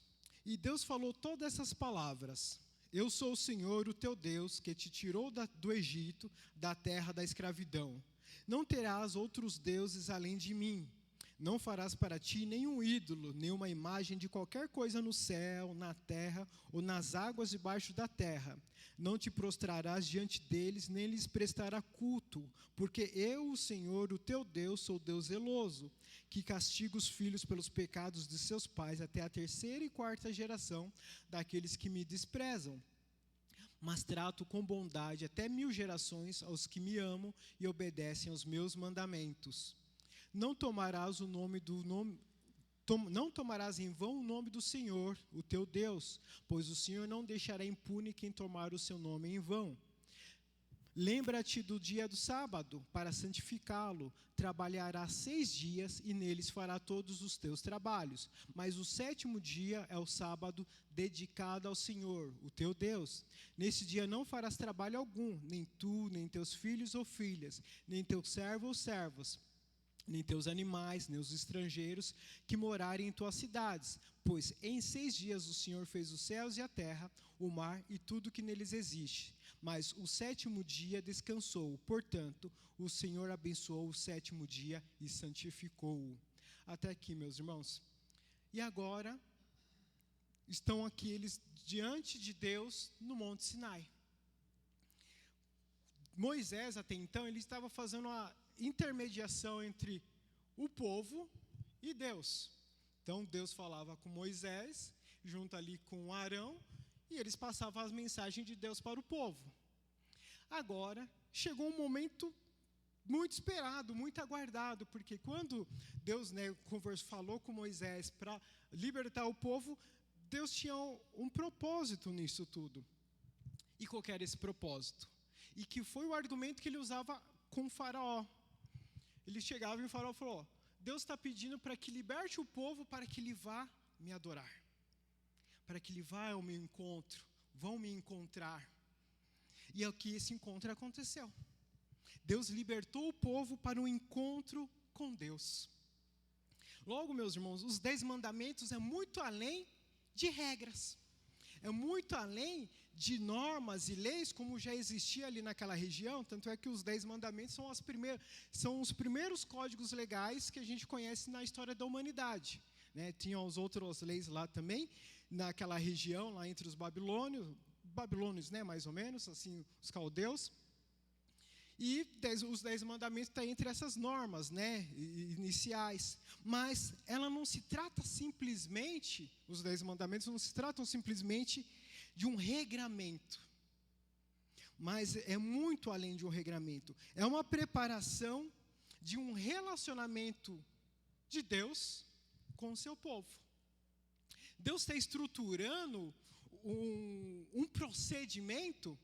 E Deus falou todas essas palavras. Eu sou o Senhor, o teu Deus, que te tirou do Egito, da terra da escravidão. Não terás outros deuses além de mim. Não farás para ti nenhum ídolo, nenhuma imagem de qualquer coisa no céu, na terra ou nas águas debaixo da terra. Não te prostrarás diante deles, nem lhes prestará culto, porque eu, o Senhor, o teu Deus, sou Deus zeloso, que castiga os filhos pelos pecados de seus pais até a 3ª e 4ª geração daqueles que me desprezam. Mas trato com bondade até 1000 gerações aos que me amam e obedecem aos meus mandamentos. Não tomarás não tomarás em vão o nome do Senhor, o teu Deus, pois o Senhor não deixará impune quem tomar o seu nome em vão. Lembra-te do dia do sábado, para santificá-lo. Trabalharás 6 dias, e neles fará todos os teus trabalhos. Mas o 7º dia é o sábado dedicado ao Senhor, o teu Deus. Nesse dia não farás trabalho algum, nem tu, nem teus filhos ou filhas, nem teus servos ou servas, nem teus animais, nem os estrangeiros que morarem em tuas cidades. Pois em 6 dias o Senhor fez os céus e a terra, o mar e tudo que neles existe. Mas o 7º dia descansou. Portanto, o Senhor abençoou o 7º dia e santificou-o. Até aqui, meus irmãos. E agora, estão aqui eles diante de Deus no Monte Sinai. Moisés, até então, ele estava fazendo uma intermediação entre o povo e Deus. Então, Deus falava com Moisés, junto ali com Arão, e eles passavam as mensagens de Deus para o povo. Agora, chegou um momento muito esperado, muito aguardado, porque quando Deus, né, falou com Moisés para libertar o povo, Deus tinha um propósito nisso tudo. E qual era esse propósito? E que foi o argumento que ele usava com o Faraó. Ele chegava e o Faraó falou: Deus está pedindo para que liberte o povo para que ele vá me adorar. Para que ele vá ao meu encontro, vão me encontrar. E é que esse encontro aconteceu. Deus libertou o povo para um encontro com Deus. Logo, meus irmãos, os 10 mandamentos é muito além de regras. É muito além de normas e leis, como já existia ali naquela região. Tanto é que os 10 mandamentos são os primeiros códigos legais que a gente conhece na história da humanidade. Né? Tinham as outras leis lá também, naquela região, lá entre os babilônios, né, mais ou menos, assim, os caldeus. E os 10 mandamentos estão entre essas normas, né, iniciais. Mas ela não se trata simplesmente, os 10 mandamentos não se tratam simplesmente de um regramento. Mas é muito além de um regramento. É uma preparação de um relacionamento de Deus com o seu povo. Deus está estruturando um procedimento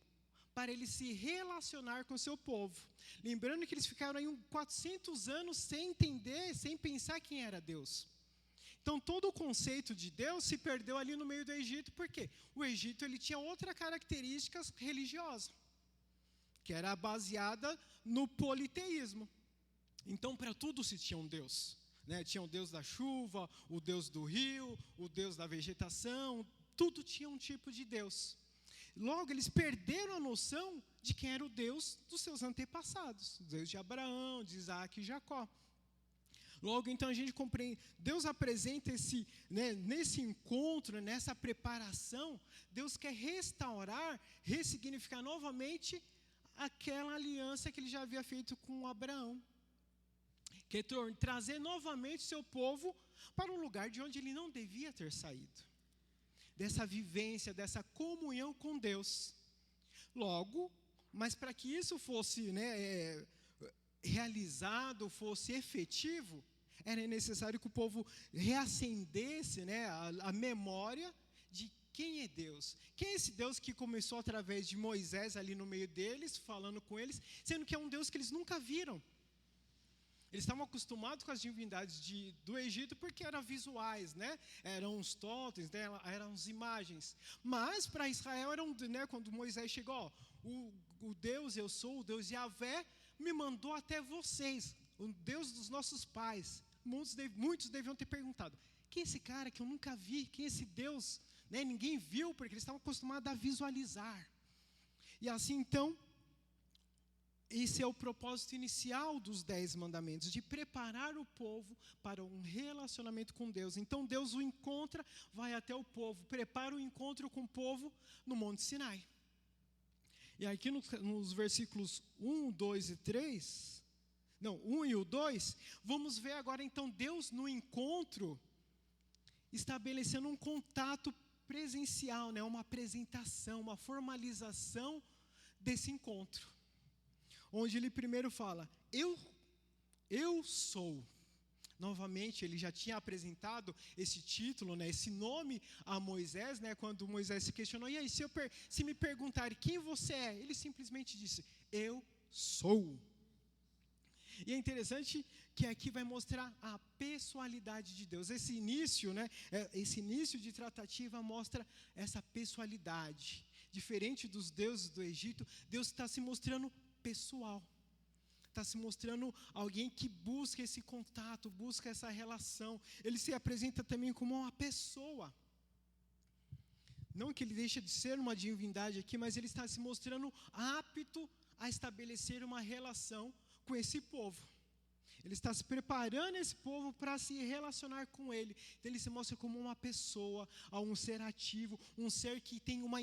para ele se relacionar com o seu povo. Lembrando que eles ficaram aí 400 anos sem entender, sem pensar quem era Deus. Então, todo o conceito de Deus se perdeu ali no meio do Egito. Por quê? O Egito ele tinha outra característica religiosa, que era baseada no politeísmo. Então, para tudo se tinha um Deus. Né? Tinha o Deus da chuva, o Deus do rio, o Deus da vegetação, tudo tinha um tipo de Deus. Logo, eles perderam a noção de quem era o Deus dos seus antepassados, o Deus de Abraão, de Isaac e Jacó. Logo, então, a gente compreende, Deus apresenta nesse encontro, nessa preparação, Deus quer restaurar, ressignificar novamente aquela aliança que ele já havia feito com Abraão. Quer trazer novamente seu povo para um lugar de onde ele não devia ter saído. Dessa vivência, dessa comunhão com Deus. Logo, mas para que isso fosse realizado, fosse efetivo, era necessário que o povo reacendesse a memória de quem é Deus. Quem é esse Deus que começou através de Moisés ali no meio deles, falando com eles, sendo que é um Deus que eles nunca viram. Eles estavam acostumados com as divindades do Egito porque eram visuais, né? Eram os totens, né? Eram as imagens. Mas para Israel, quando Moisés chegou, o Deus, eu sou o Deus Yahvé, me mandou até vocês, o Deus dos nossos pais. Muitos deviam ter perguntado, quem é esse cara que eu nunca vi? Quem é esse Deus? Né? Ninguém viu, porque eles estavam acostumados a visualizar. E assim, então, esse é o propósito inicial dos 10 mandamentos, de preparar o povo para um relacionamento com Deus. Então, Deus o encontra, vai até o povo, prepara o encontro com o povo no Monte Sinai. E aqui nos versículos 1, 2 e 3, 1 e o 2, vamos ver agora, então, Deus no encontro, estabelecendo um contato presencial, uma apresentação, uma formalização desse encontro. Onde ele primeiro fala, eu sou. Novamente, ele já tinha apresentado esse título, esse nome a Moisés, quando Moisés se questionou, e aí, se me perguntarem quem você é, ele simplesmente disse, eu sou. E é interessante que aqui vai mostrar a pessoalidade de Deus. Esse início de tratativa mostra essa pessoalidade. Diferente dos deuses do Egito, Deus está se mostrando pessoal. Está se mostrando alguém que busca esse contato, busca essa relação. Ele se apresenta também como uma pessoa. Não que ele deixe de ser uma divindade aqui, mas ele está se mostrando apto a estabelecer uma relação com esse povo. Ele está se preparando esse povo para se relacionar com ele. Então ele se mostra como uma pessoa, um ser ativo, um ser que tem uma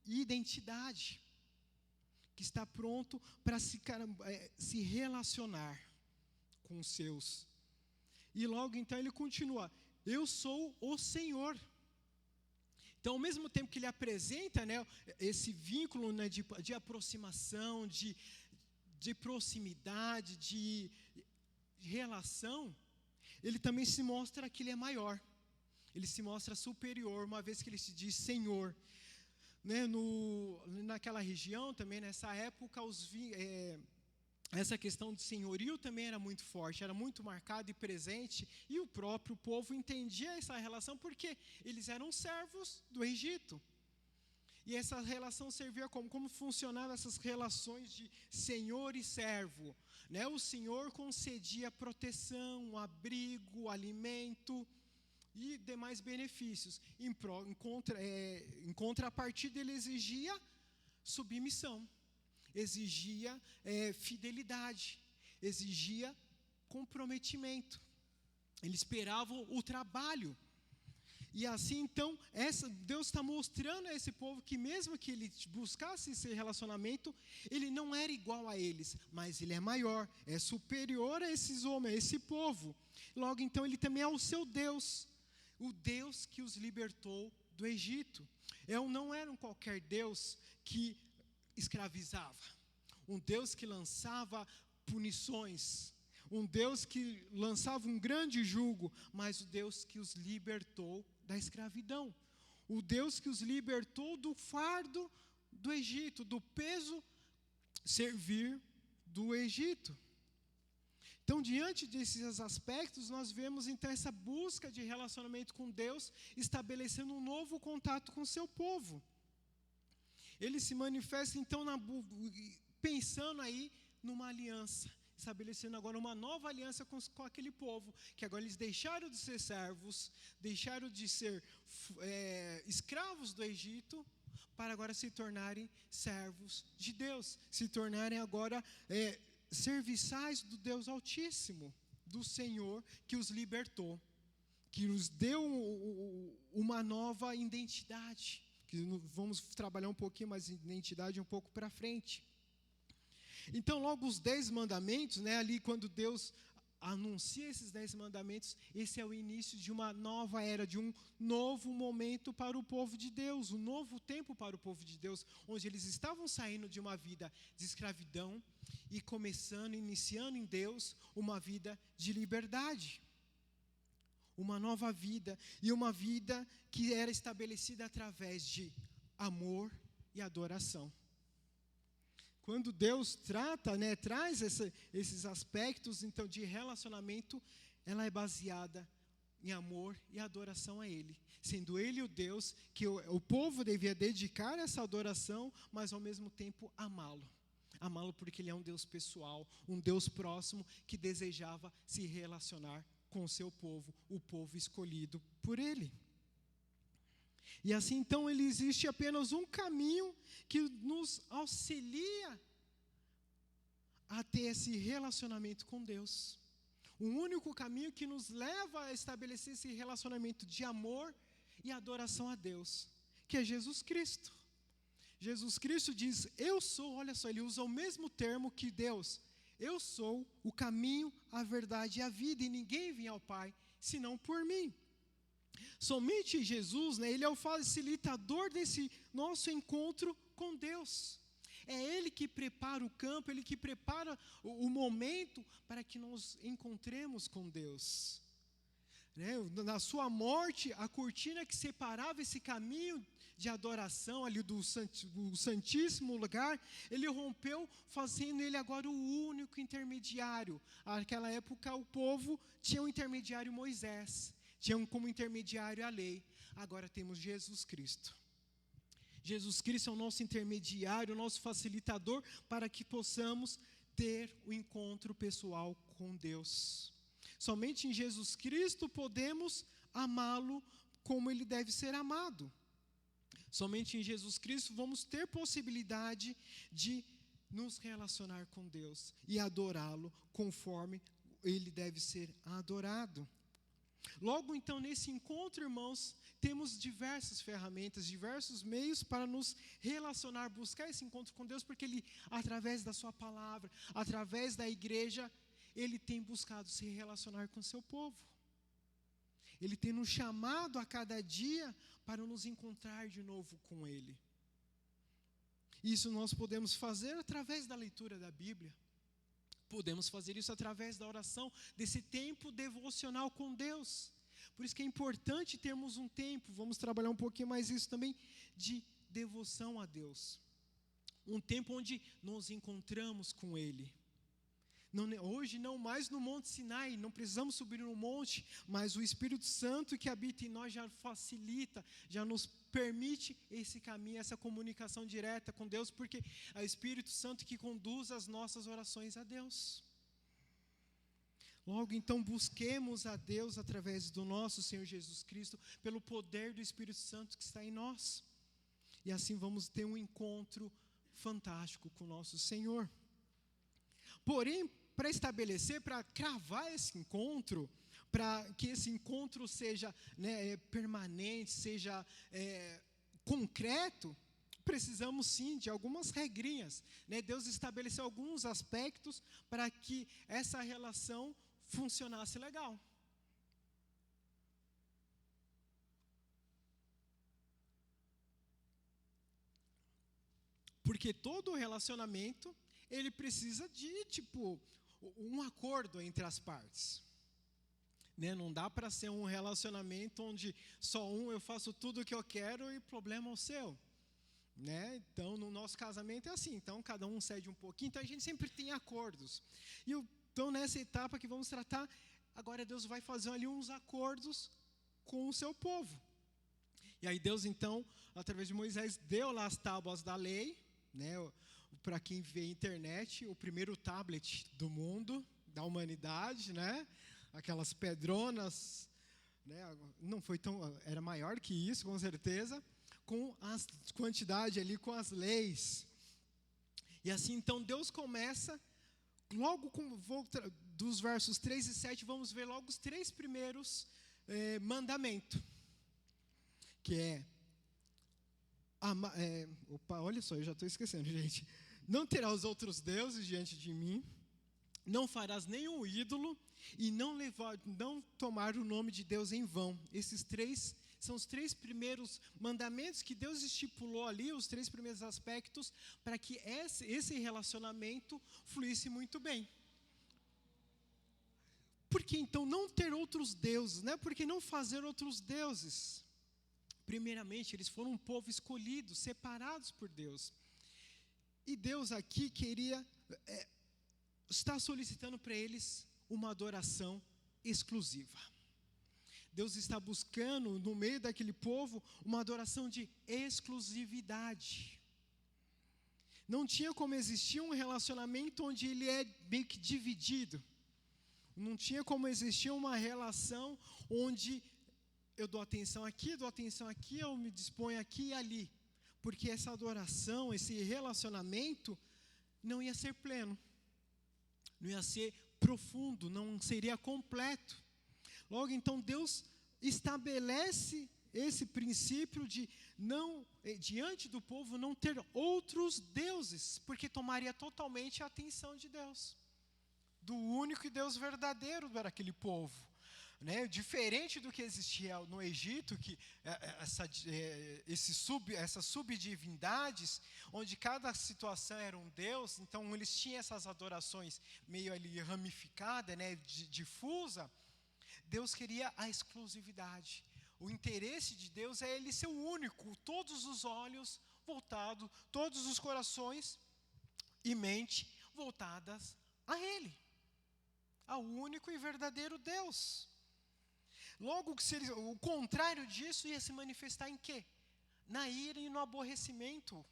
identidade, que está pronto para se relacionar com os seus. E logo então ele continua, eu sou o Senhor. Então, ao mesmo tempo que ele apresenta esse vínculo de aproximação, de proximidade, de relação, ele também se mostra que ele é maior. Ele se mostra superior, uma vez que ele se diz Senhor. Naquela região também, nessa época, essa questão de senhorio também era muito forte, era muito marcado e presente, e o próprio povo entendia essa relação porque eles eram servos do Egito. E essa relação servia como funcionavam essas relações de senhor e servo, né? O senhor concedia proteção, abrigo, alimento e demais benefícios. Em contrapartida, ele exigia submissão, exigia fidelidade, exigia comprometimento. Ele esperava o trabalho. E assim, então, Deus está mostrando a esse povo que mesmo que ele buscasse esse relacionamento, ele não era igual a eles, mas ele é maior, é superior a esses homens, a esse povo. Logo, então, ele também é o seu Deus, o Deus que os libertou do Egito. Não era um qualquer Deus que escravizava, um Deus que lançava punições, um Deus que lançava um grande jugo, mas o Deus que os libertou da escravidão, o Deus que os libertou do fardo do Egito, do peso servir do Egito. Então, diante desses aspectos, nós vemos então essa busca de relacionamento com Deus, estabelecendo um novo contato com o seu povo. Ele se manifesta então pensando aí numa aliança, estabelecendo agora uma nova aliança com aquele povo, que agora eles deixaram de ser servos, deixaram de ser escravos do Egito, para agora se tornarem servos de Deus, se tornarem agora serviçais do Deus Altíssimo, do Senhor que os libertou, que os deu uma nova identidade, que vamos trabalhar um pouquinho mais de identidade um pouco para frente. Então, logo os 10 mandamentos, né, ali quando Deus anuncia esses 10 mandamentos, esse é o início de uma nova era, de um novo momento para o povo de Deus, um novo tempo para o povo de Deus, onde eles estavam saindo de uma vida de escravidão e iniciando em Deus uma vida de liberdade. Uma nova vida, e uma vida que era estabelecida através de amor e adoração. Quando Deus traz esses aspectos então de relacionamento, ela é baseada em amor e adoração a Ele, sendo Ele o Deus que o povo devia dedicar essa adoração, mas ao mesmo tempo amá-lo porque Ele é um Deus pessoal, um Deus próximo que desejava se relacionar com o seu povo, o povo escolhido por Ele. E assim, então, existe apenas um caminho que nos auxilia a ter esse relacionamento com Deus. Um único caminho que nos leva a estabelecer esse relacionamento de amor e adoração a Deus, que é Jesus Cristo. Jesus Cristo diz, eu sou, olha só, ele usa o mesmo termo que Deus. Eu sou o caminho, a verdade e a vida, e ninguém vem ao Pai, senão por mim. Somente Jesus, ele é o facilitador desse nosso encontro com Deus. É Ele que prepara o campo, Ele que prepara o momento para que nós encontremos com Deus. Na sua morte, a cortina que separava esse caminho de adoração ali do santíssimo lugar, Ele rompeu, fazendo Ele agora o único intermediário. Naquela época o povo tinha um intermediário Moisés, tinha como intermediário a lei. Agora temos Jesus Cristo. Jesus Cristo é o nosso intermediário, o nosso facilitador para que possamos ter o encontro pessoal com Deus. Somente em Jesus Cristo podemos amá-lo como Ele deve ser amado. Somente em Jesus Cristo vamos ter possibilidade de nos relacionar com Deus e adorá-lo conforme Ele deve ser adorado. Logo, então, nesse encontro, irmãos, temos diversas ferramentas, diversos meios para nos relacionar, buscar esse encontro com Deus, porque Ele, através da sua palavra, através da igreja, Ele tem buscado se relacionar com o seu povo. Ele tem nos chamado a cada dia para nos encontrar de novo com Ele. Isso nós podemos fazer através da leitura da Bíblia. Podemos fazer isso através da oração, desse tempo devocional com Deus. Por isso que é importante termos um tempo, vamos trabalhar um pouquinho mais isso também, de devoção a Deus. Um tempo onde nos encontramos com Ele. Hoje não mais no Monte Sinai, não precisamos subir no monte, mas o Espírito Santo que habita em nós já facilita, já nos permite esse caminho, essa comunicação direta com Deus, porque é o Espírito Santo que conduz as nossas orações a Deus. Logo, então, busquemos a Deus através do nosso Senhor Jesus Cristo, pelo poder do Espírito Santo que está em nós. E assim vamos ter um encontro fantástico com o nosso Senhor. Porém, para estabelecer, para cravar esse encontro, para que esse encontro seja, né, permanente, seja concreto, precisamos sim de algumas regrinhas, né? Deus estabeleceu alguns aspectos para que essa relação funcionasse legal. Porque todo relacionamento, ele precisa de, um acordo entre as partes. Né? Não dá para ser um relacionamento onde só eu faço tudo o que eu quero e problema é o seu. Né? Então, no nosso casamento é assim. Então, cada um cede um pouquinho. Então, a gente sempre tem acordos. E então, nessa etapa que vamos tratar, agora Deus vai fazer ali uns acordos com o seu povo. E aí Deus, então, através de Moisés, deu lá as tábuas da lei, né? Para quem vê a internet, o primeiro tablet do mundo, da humanidade, né? Aquelas pedronas, né? Não foi tão, era maior que isso, com certeza, com a quantidade ali, com as leis. E assim, então, Deus começa, logo dos versos 3 e 7, vamos ver logo os 3 primeiros mandamentos, que olha só, eu já estou esquecendo, gente. Não terás outros deuses diante de mim, não farás nenhum ídolo e não tomar o nome de Deus em vão. Esses 3 são os 3 primeiros mandamentos que Deus estipulou ali, os 3 primeiros aspectos, para que esse relacionamento fluísse muito bem. Por que então não ter outros deuses, né? Por que não fazer outros deuses? Primeiramente, eles foram um povo escolhido, separados por Deus. E Deus aqui está solicitando para eles uma adoração exclusiva. Deus está buscando, no meio daquele povo, uma adoração de exclusividade. Não tinha como existir um relacionamento onde ele é meio que dividido. Não tinha como existir uma relação onde eu dou atenção aqui, eu me disponho aqui e ali. Porque essa adoração, esse relacionamento, não ia ser pleno. Não ia ser profundo, não seria completo. Logo, então, Deus estabelece esse princípio de diante do povo, não ter outros deuses, porque tomaria totalmente a atenção de Deus, do único Deus verdadeiro para aquele povo. Né? Diferente do que existia no Egito, que essas subdivindades, onde cada situação era um Deus, então eles tinham essas adorações meio ali ramificadas, né? Difusa. Deus queria a exclusividade. O interesse de Deus é Ele ser o único, todos os olhos voltados, todos os corações e mente voltadas a Ele, ao único e verdadeiro Deus. Logo, o contrário disso ia se manifestar em quê? Na ira e no aborrecimento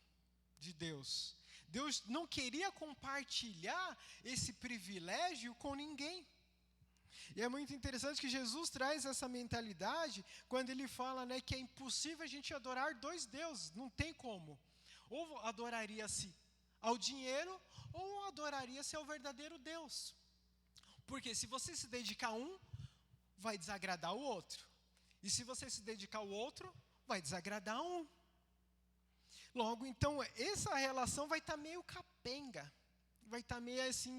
de Deus. Deus não queria compartilhar esse privilégio com ninguém. E é muito interessante que Jesus traz essa mentalidade quando ele fala, né, que é impossível a gente adorar 2 deuses, não tem como. Ou adoraria-se ao dinheiro, ou adoraria-se ao verdadeiro Deus. Porque se você se dedicar a um, vai desagradar o outro. E se você se dedicar ao outro, vai desagradar um. Logo, então, essa relação vai estar meio capenga. Vai estar meio assim,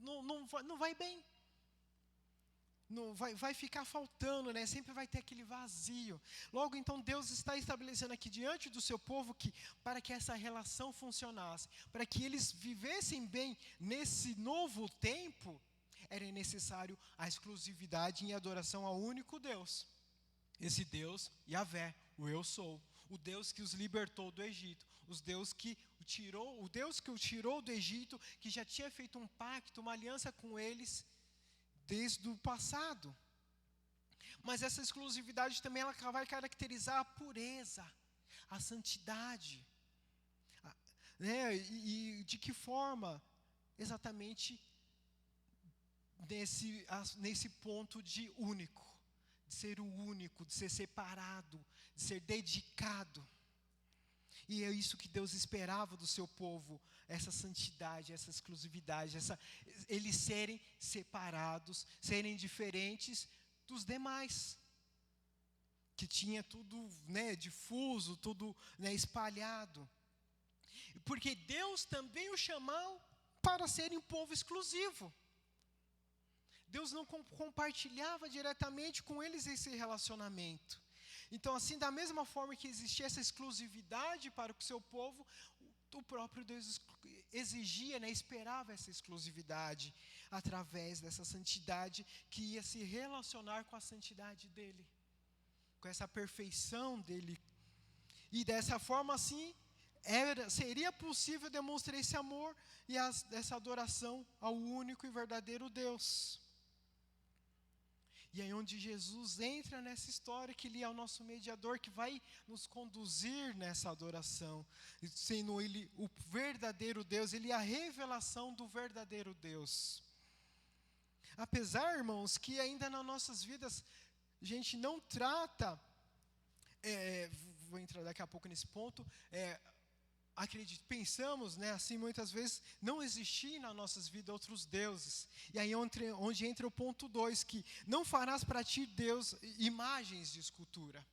não vai bem. Não, vai ficar faltando, né? Sempre vai ter aquele vazio. Logo, então, Deus está estabelecendo aqui diante do seu povo que, para que essa relação funcionasse, para que eles vivessem bem nesse novo tempo, era necessário a exclusividade em adoração ao único Deus. Esse Deus, Yahvé, o Eu Sou, o Deus que os libertou do Egito, o Deus que o tirou do Egito, que já tinha feito um pacto, uma aliança com eles desde o passado. Mas essa exclusividade também ela vai caracterizar a pureza, a santidade. Né? E de que forma? Exatamente nesse ponto de único, de ser o único, de ser separado, de ser dedicado. E é isso que Deus esperava do seu povo, essa santidade, essa exclusividade, eles serem separados, serem diferentes dos demais, que tinha tudo, né, difuso, tudo, né, espalhado. Porque Deus também o chamou para serem um povo exclusivo. Deus não compartilhava diretamente com eles esse relacionamento. Então, assim, da mesma forma que existia essa exclusividade para o seu povo, o próprio Deus exigia, né, esperava essa exclusividade através dessa santidade que ia se relacionar com a santidade dele, com essa perfeição dele. E dessa forma, assim, seria possível demonstrar esse amor e essa adoração ao único e verdadeiro Deus. E aí onde Jesus entra nessa história, que Ele é o nosso mediador, que vai nos conduzir nessa adoração, sendo Ele o verdadeiro Deus, Ele é a revelação do verdadeiro Deus. Apesar, irmãos, que ainda nas nossas vidas a gente não trata, vou entrar daqui a pouco nesse ponto, pensamos, né, assim, muitas vezes, não existir nas nossas vidas outros deuses. E aí onde entra o ponto 2, que não farás para ti, Deus, imagens de escultura.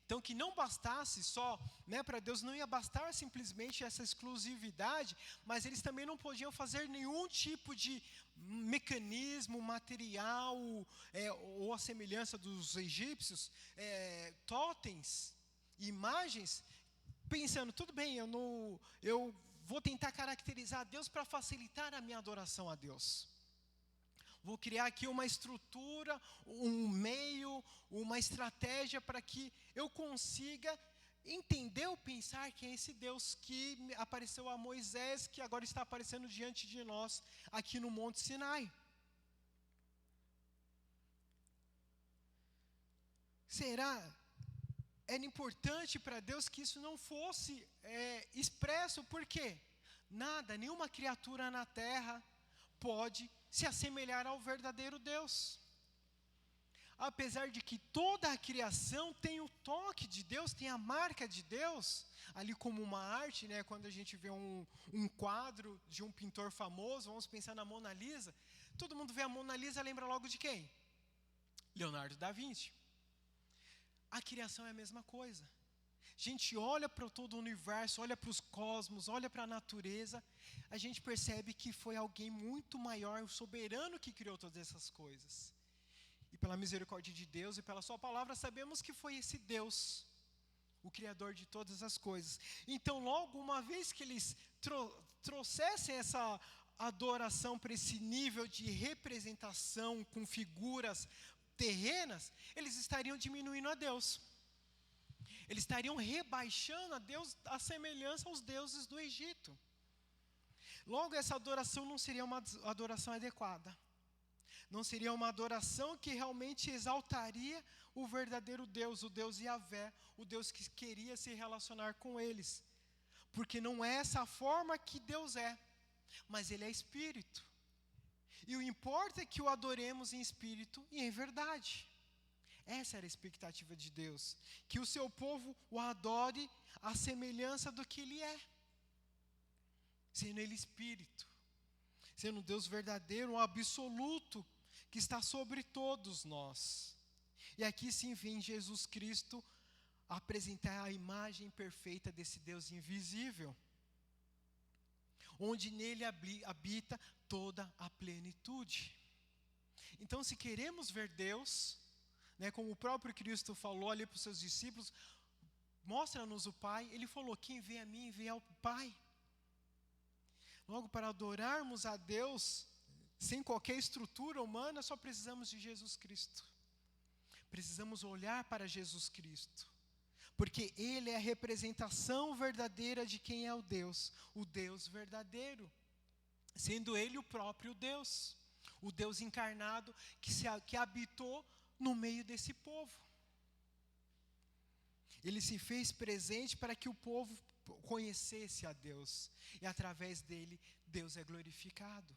Então, que não bastasse só, né, para Deus não ia bastar simplesmente essa exclusividade, mas eles também não podiam fazer nenhum tipo de mecanismo, material, ou a semelhança dos egípcios, totens, imagens, pensando, tudo bem, eu vou tentar caracterizar Deus para facilitar a minha adoração a Deus. Vou criar aqui uma estrutura, um meio, uma estratégia para que eu consiga entender ou pensar que é esse Deus que apareceu a Moisés, que agora está aparecendo diante de nós aqui no Monte Sinai. Era importante para Deus que isso não fosse expresso, porque nenhuma criatura na terra pode se assemelhar ao verdadeiro Deus. Apesar de que toda a criação tem o toque de Deus, tem a marca de Deus, ali como uma arte, né, quando a gente vê um quadro de um pintor famoso, vamos pensar na Mona Lisa, todo mundo vê a Mona Lisa, lembra logo de quem? Leonardo da Vinci. A criação é a mesma coisa. A gente olha para todo o universo, olha para os cosmos, olha para a natureza, a gente percebe que foi alguém muito maior, o soberano que criou todas essas coisas. E pela misericórdia de Deus e pela sua palavra, sabemos que foi esse Deus, o Criador de todas as coisas. Então, logo, uma vez que eles trouxessem essa adoração para esse nível de representação com figuras terrenas, eles estariam diminuindo a Deus. Eles estariam rebaixando a Deus à semelhança aos deuses do Egito. Logo, essa adoração não seria uma adoração adequada. Não seria uma adoração que realmente exaltaria o verdadeiro Deus, o Deus Yahvé, o Deus que queria se relacionar com eles. Porque não é essa a forma que Deus é, mas Ele é Espírito. E o importa é que o adoremos em espírito e em verdade. Essa era a expectativa de Deus, que o seu povo o adore à semelhança do que Ele é, sendo Ele Espírito, sendo Deus verdadeiro, um absoluto, que está sobre todos nós. E aqui sim vem Jesus Cristo apresentar a imagem perfeita desse Deus invisível, onde nele habita toda a plenitude. Então, se queremos ver Deus, né, como o próprio Cristo falou ali para os seus discípulos, mostra-nos o Pai. Ele falou, quem vê a mim, vê ao Pai. Logo, para adorarmos a Deus, sem qualquer estrutura humana, só precisamos de Jesus Cristo. Precisamos olhar para Jesus Cristo, Porque Ele é a representação verdadeira de quem é o Deus verdadeiro, sendo Ele o próprio Deus, o Deus encarnado que habitou no meio desse povo. Ele se fez presente para que o povo conhecesse a Deus, e através dele, Deus é glorificado.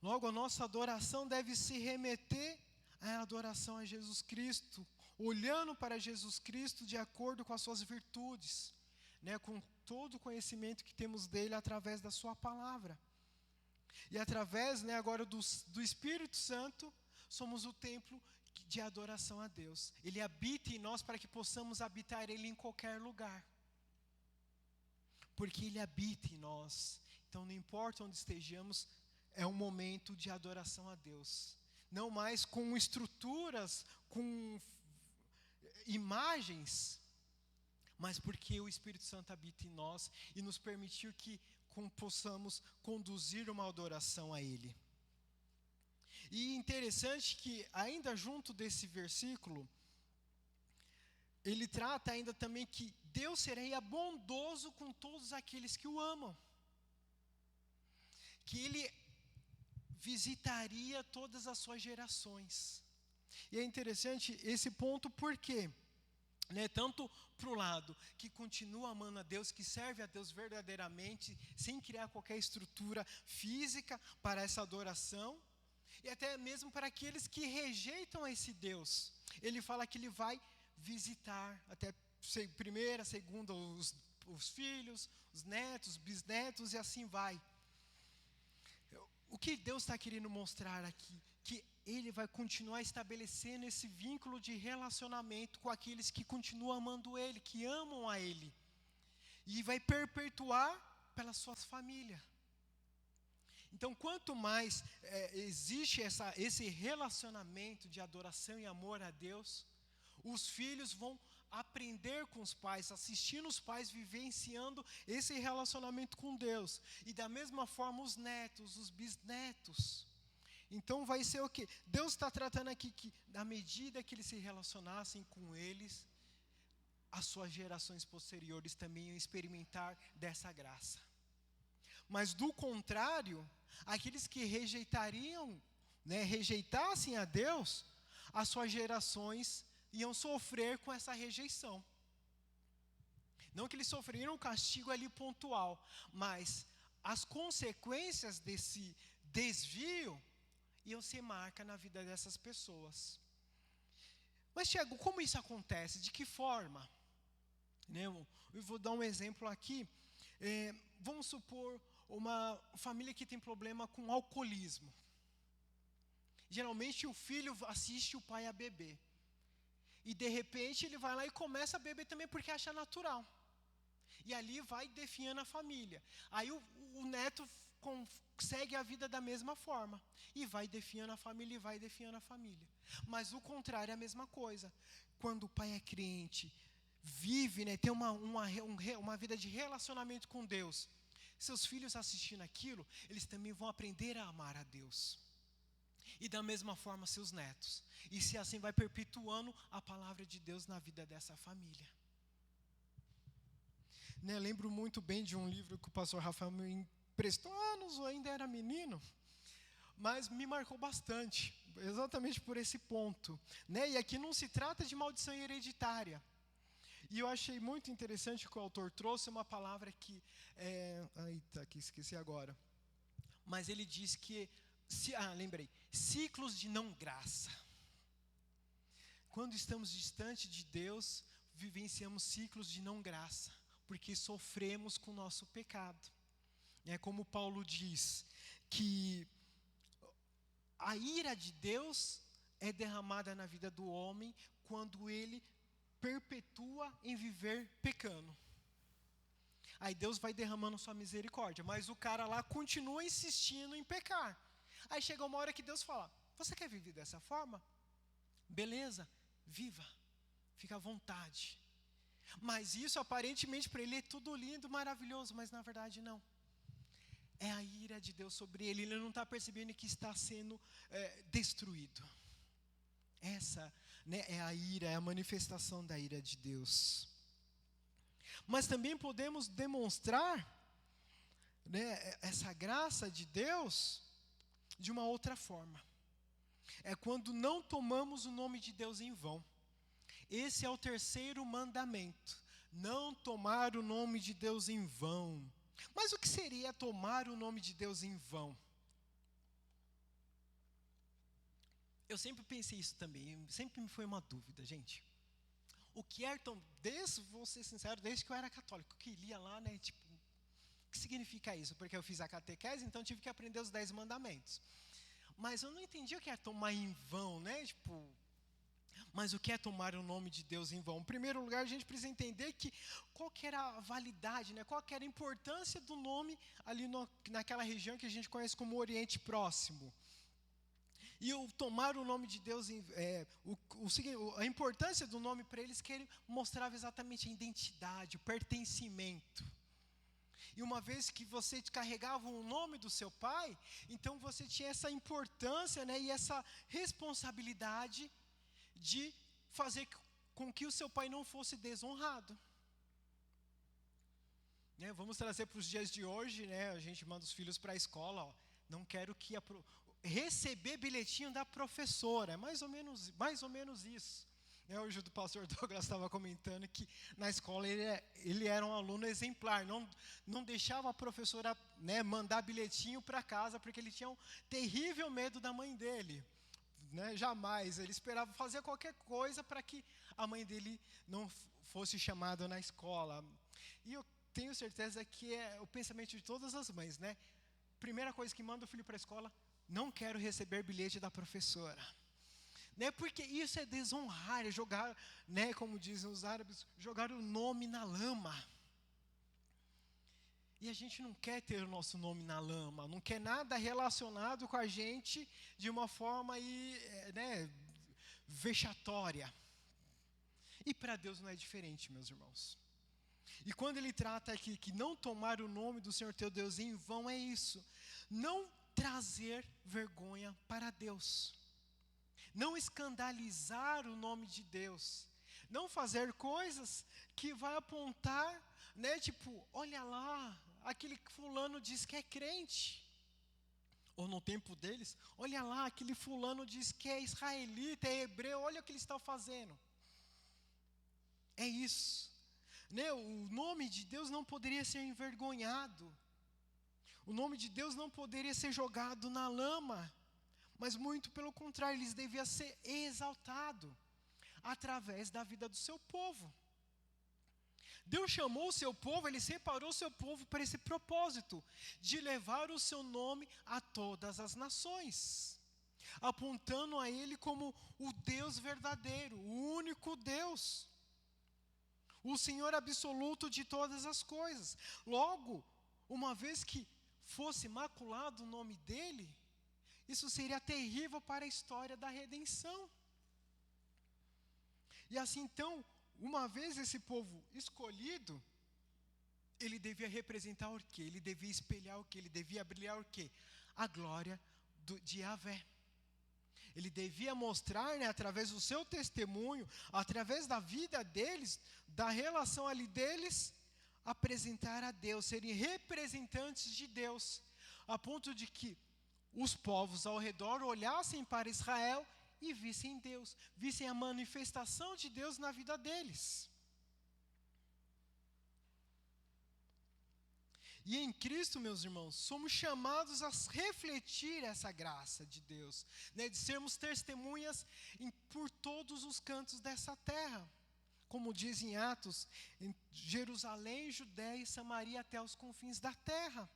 Logo, a nossa adoração deve se remeter à adoração a Jesus Cristo, olhando para Jesus Cristo de acordo com as suas virtudes, né, com todo o conhecimento que temos dele através da sua palavra. E através, né, agora do Espírito Santo, somos o templo de adoração a Deus. Ele habita em nós para que possamos habitar Ele em qualquer lugar. Porque Ele habita em nós. Então, não importa onde estejamos, é um momento de adoração a Deus. Não mais com estruturas, com imagens, mas porque o Espírito Santo habita em nós e nos permitiu que possamos conduzir uma adoração a Ele. E interessante que, ainda junto desse versículo, ele trata ainda também que Deus seria bondoso com todos aqueles que o amam. Que Ele visitaria todas as suas gerações. E é interessante esse ponto porque, né, tanto para o lado que continua amando a Deus, que serve a Deus verdadeiramente, sem criar qualquer estrutura física para essa adoração, e até mesmo para aqueles que rejeitam esse Deus. Ele fala que Ele vai visitar, até primeira, segunda, os filhos, os netos, bisnetos, e assim vai. O que Deus está querendo mostrar aqui? Que Ele vai continuar estabelecendo esse vínculo de relacionamento com aqueles que continuam amando Ele, que amam a Ele. E vai perpetuar pelas suas famílias. Então, quanto mais existe esse relacionamento de adoração e amor a Deus, os filhos vão aprender com os pais, assistindo os pais, vivenciando esse relacionamento com Deus. E da mesma forma os netos, os bisnetos. Então vai ser o quê? Deus está tratando aqui que, na medida que eles se relacionassem com eles, as suas gerações posteriores também iam experimentar dessa graça. Mas do contrário, aqueles que rejeitariam, né, rejeitassem a Deus, as suas gerações iam sofrer com essa rejeição. Não que eles sofreram um castigo ali pontual, mas as consequências desse desvio iam ser marca na vida dessas pessoas. Mas, Tiago, como isso acontece? De que forma? Né, eu vou dar um exemplo aqui. Vamos supor uma família que tem problema com alcoolismo. Geralmente o filho assiste o pai a beber. E de repente ele vai lá e começa a beber também porque acha natural. E ali vai definhando a família. Aí o neto segue a vida da mesma forma. E vai definhando a família, e vai definhando a família. Mas o contrário é a mesma coisa. Quando o pai é crente, vive, né, tem uma vida de relacionamento com Deus, seus filhos assistindo aquilo, eles também vão aprender a amar a Deus. E da mesma forma seus netos. E se assim vai perpetuando a palavra de Deus na vida dessa família. Né, lembro muito bem de um livro que o pastor Rafael me emprestou anos, eu ainda era menino, mas me marcou bastante, exatamente por esse ponto. Né, e aqui não se trata de maldição hereditária. E eu achei muito interessante que o autor trouxe uma palavra que que esqueci agora. Mas ele diz que, lembrei, ciclos de não graça. Quando estamos distante de Deus, vivenciamos ciclos de não graça, porque sofremos com o nosso pecado. É como Paulo diz, que a ira de Deus é derramada na vida do homem quando ele perpetua em viver pecando. Aí Deus vai derramando sua misericórdia, mas o cara lá continua insistindo em pecar. Aí chega uma hora que Deus fala: você quer viver dessa forma? Beleza, viva, fica à vontade. Mas isso aparentemente para ele é tudo lindo, maravilhoso, mas na verdade não. É a ira de Deus sobre ele, ele não está percebendo que está sendo destruído. Essa, né, é a ira, é a manifestação da ira de Deus. Mas também podemos demonstrar, né, essa graça de Deus de uma outra forma. É quando não tomamos o nome de Deus em vão. Esse é o terceiro mandamento. Não tomar o nome de Deus em vão. Mas o que seria tomar o nome de Deus em vão? Eu sempre pensei isso também, sempre me foi uma dúvida, gente. O que é, vou ser sincero, desde que eu era católico, que lia lá, né, tipo, o que significa isso? Porque eu fiz a catequese, então tive que aprender os 10 mandamentos. Mas eu não entendi o que é tomar em vão, né, tipo, mas o que é tomar o nome de Deus em vão? Em primeiro lugar, a gente precisa entender qual que era a validade, né, qual que era a importância do nome ali naquela região que a gente conhece como Oriente Próximo. E o tomar o nome de Deus, a importância do nome para eles, que ele mostrava exatamente a identidade, o pertencimento. E uma vez que você carregava o nome do seu pai, então você tinha essa importância, né, e essa responsabilidade de fazer com que o seu pai não fosse desonrado. Né, vamos trazer para os dias de hoje, né, a gente manda os filhos para a escola, ó, não quero que receber bilhetinho da professora, é mais ou menos isso. Hoje o pastor Douglas estava comentando que na escola ele era um aluno exemplar, não deixava a professora, né, mandar bilhetinho para casa, porque ele tinha um terrível medo da mãe dele. Né, jamais, ele esperava fazer qualquer coisa para que a mãe dele não fosse chamada na escola. E eu tenho certeza que é o pensamento de todas as mães, né? Primeira coisa que manda o filho para a escola: não quero receber bilhete da professora. Né, porque isso é desonrar, é jogar, né, como dizem os árabes, jogar o nome na lama. E a gente não quer ter o nosso nome na lama, não quer nada relacionado com a gente de uma forma né, vexatória. E para Deus não é diferente, meus irmãos. E quando ele trata aqui que não tomar o nome do Senhor teu Deus em vão, é isso. Não trazer vergonha para Deus. Não escandalizar o nome de Deus. Não fazer coisas que vai apontar, né, tipo, olha lá, aquele fulano diz que é crente. Ou no tempo deles, olha lá, aquele fulano diz que é israelita, é hebreu, olha o que ele está fazendo. É isso. Né, o nome de Deus não poderia ser envergonhado. O nome de Deus não poderia ser jogado na lama, mas muito pelo contrário, ele devia ser exaltado através da vida do seu povo. Deus chamou o seu povo, ele separou o seu povo para esse propósito, de levar o seu nome a todas as nações, apontando a ele como o Deus verdadeiro, o único Deus, o Senhor absoluto de todas as coisas. Logo, uma vez que fosse maculado o nome dele, isso seria terrível para a história da redenção. E assim então, uma vez esse povo escolhido, ele devia representar o quê? Ele devia espelhar o quê? Ele devia brilhar o quê? A glória de Yahvé. Ele devia mostrar, né, através do seu testemunho, através da vida deles, da relação ali deles, apresentar a Deus, serem representantes de Deus, a ponto de que os povos ao redor olhassem para Israel e vissem Deus, vissem a manifestação de Deus na vida deles. E em Cristo, meus irmãos, somos chamados a refletir essa graça de Deus, né, de sermos testemunhas por todos os cantos dessa terra. Como diz em Atos, em Jerusalém, Judéia e Samaria até os confins da terra.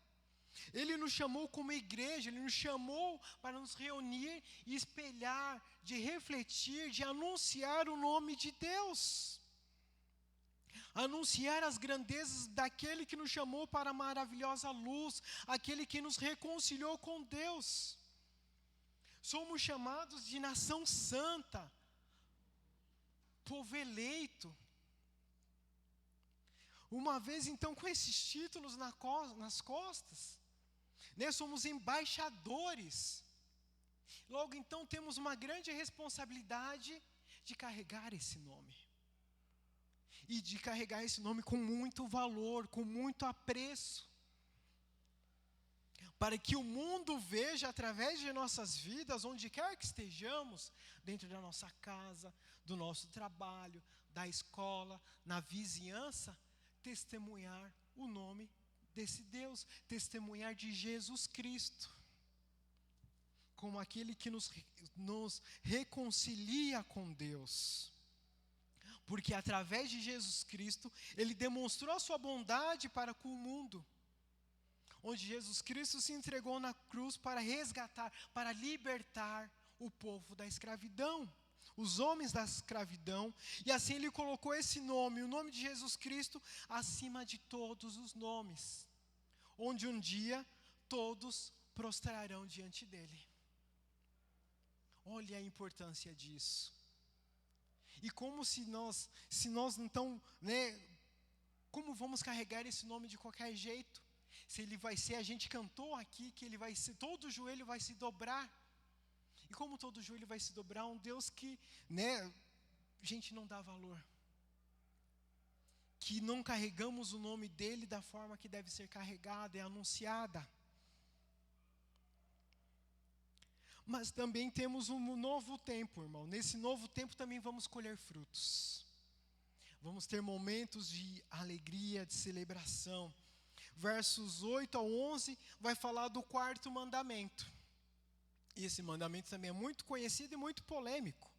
Ele nos chamou como igreja, ele nos chamou para nos reunir e espelhar, de refletir, de anunciar o nome de Deus. Anunciar as grandezas daquele que nos chamou para a maravilhosa luz, aquele que nos reconciliou com Deus. Somos chamados de nação santa, povo eleito. Uma vez então com esses títulos nas costas, né, somos embaixadores Logo, então, temos uma grande responsabilidade de carregar esse nome. E de carregar esse nome com muito valor, com muito apreço. Para que o mundo veja através de nossas vidas, onde quer que estejamos, dentro da nossa casa, do nosso trabalho, da escola, na vizinhança, testemunhar o nome desse Deus, testemunhar de Jesus Cristo, como aquele que nos reconcilia com Deus. Porque através de Jesus Cristo, Ele demonstrou a sua bondade para com o mundo. Onde Jesus Cristo se entregou na cruz para resgatar, para libertar o povo da escravidão, os homens da escravidão. E assim Ele colocou esse nome, o nome de Jesus Cristo, acima de todos os nomes. Onde um dia todos prostrarão diante dEle. Olha a importância disso. E como se nós então, né, como vamos carregar esse nome de qualquer jeito? Se ele vai ser, a gente cantou aqui que ele vai ser, todo joelho vai se dobrar. E como todo joelho vai se dobrar, um Deus que, né, a gente não dá valor. Que não carregamos o nome dele da forma que deve ser carregada e anunciada. Mas também temos um novo tempo, irmão. Nesse novo tempo também vamos colher frutos. Vamos ter momentos de alegria, de celebração. Versos 8 ao 11 vai falar do 4º mandamento. E esse mandamento também é muito conhecido e muito polêmico.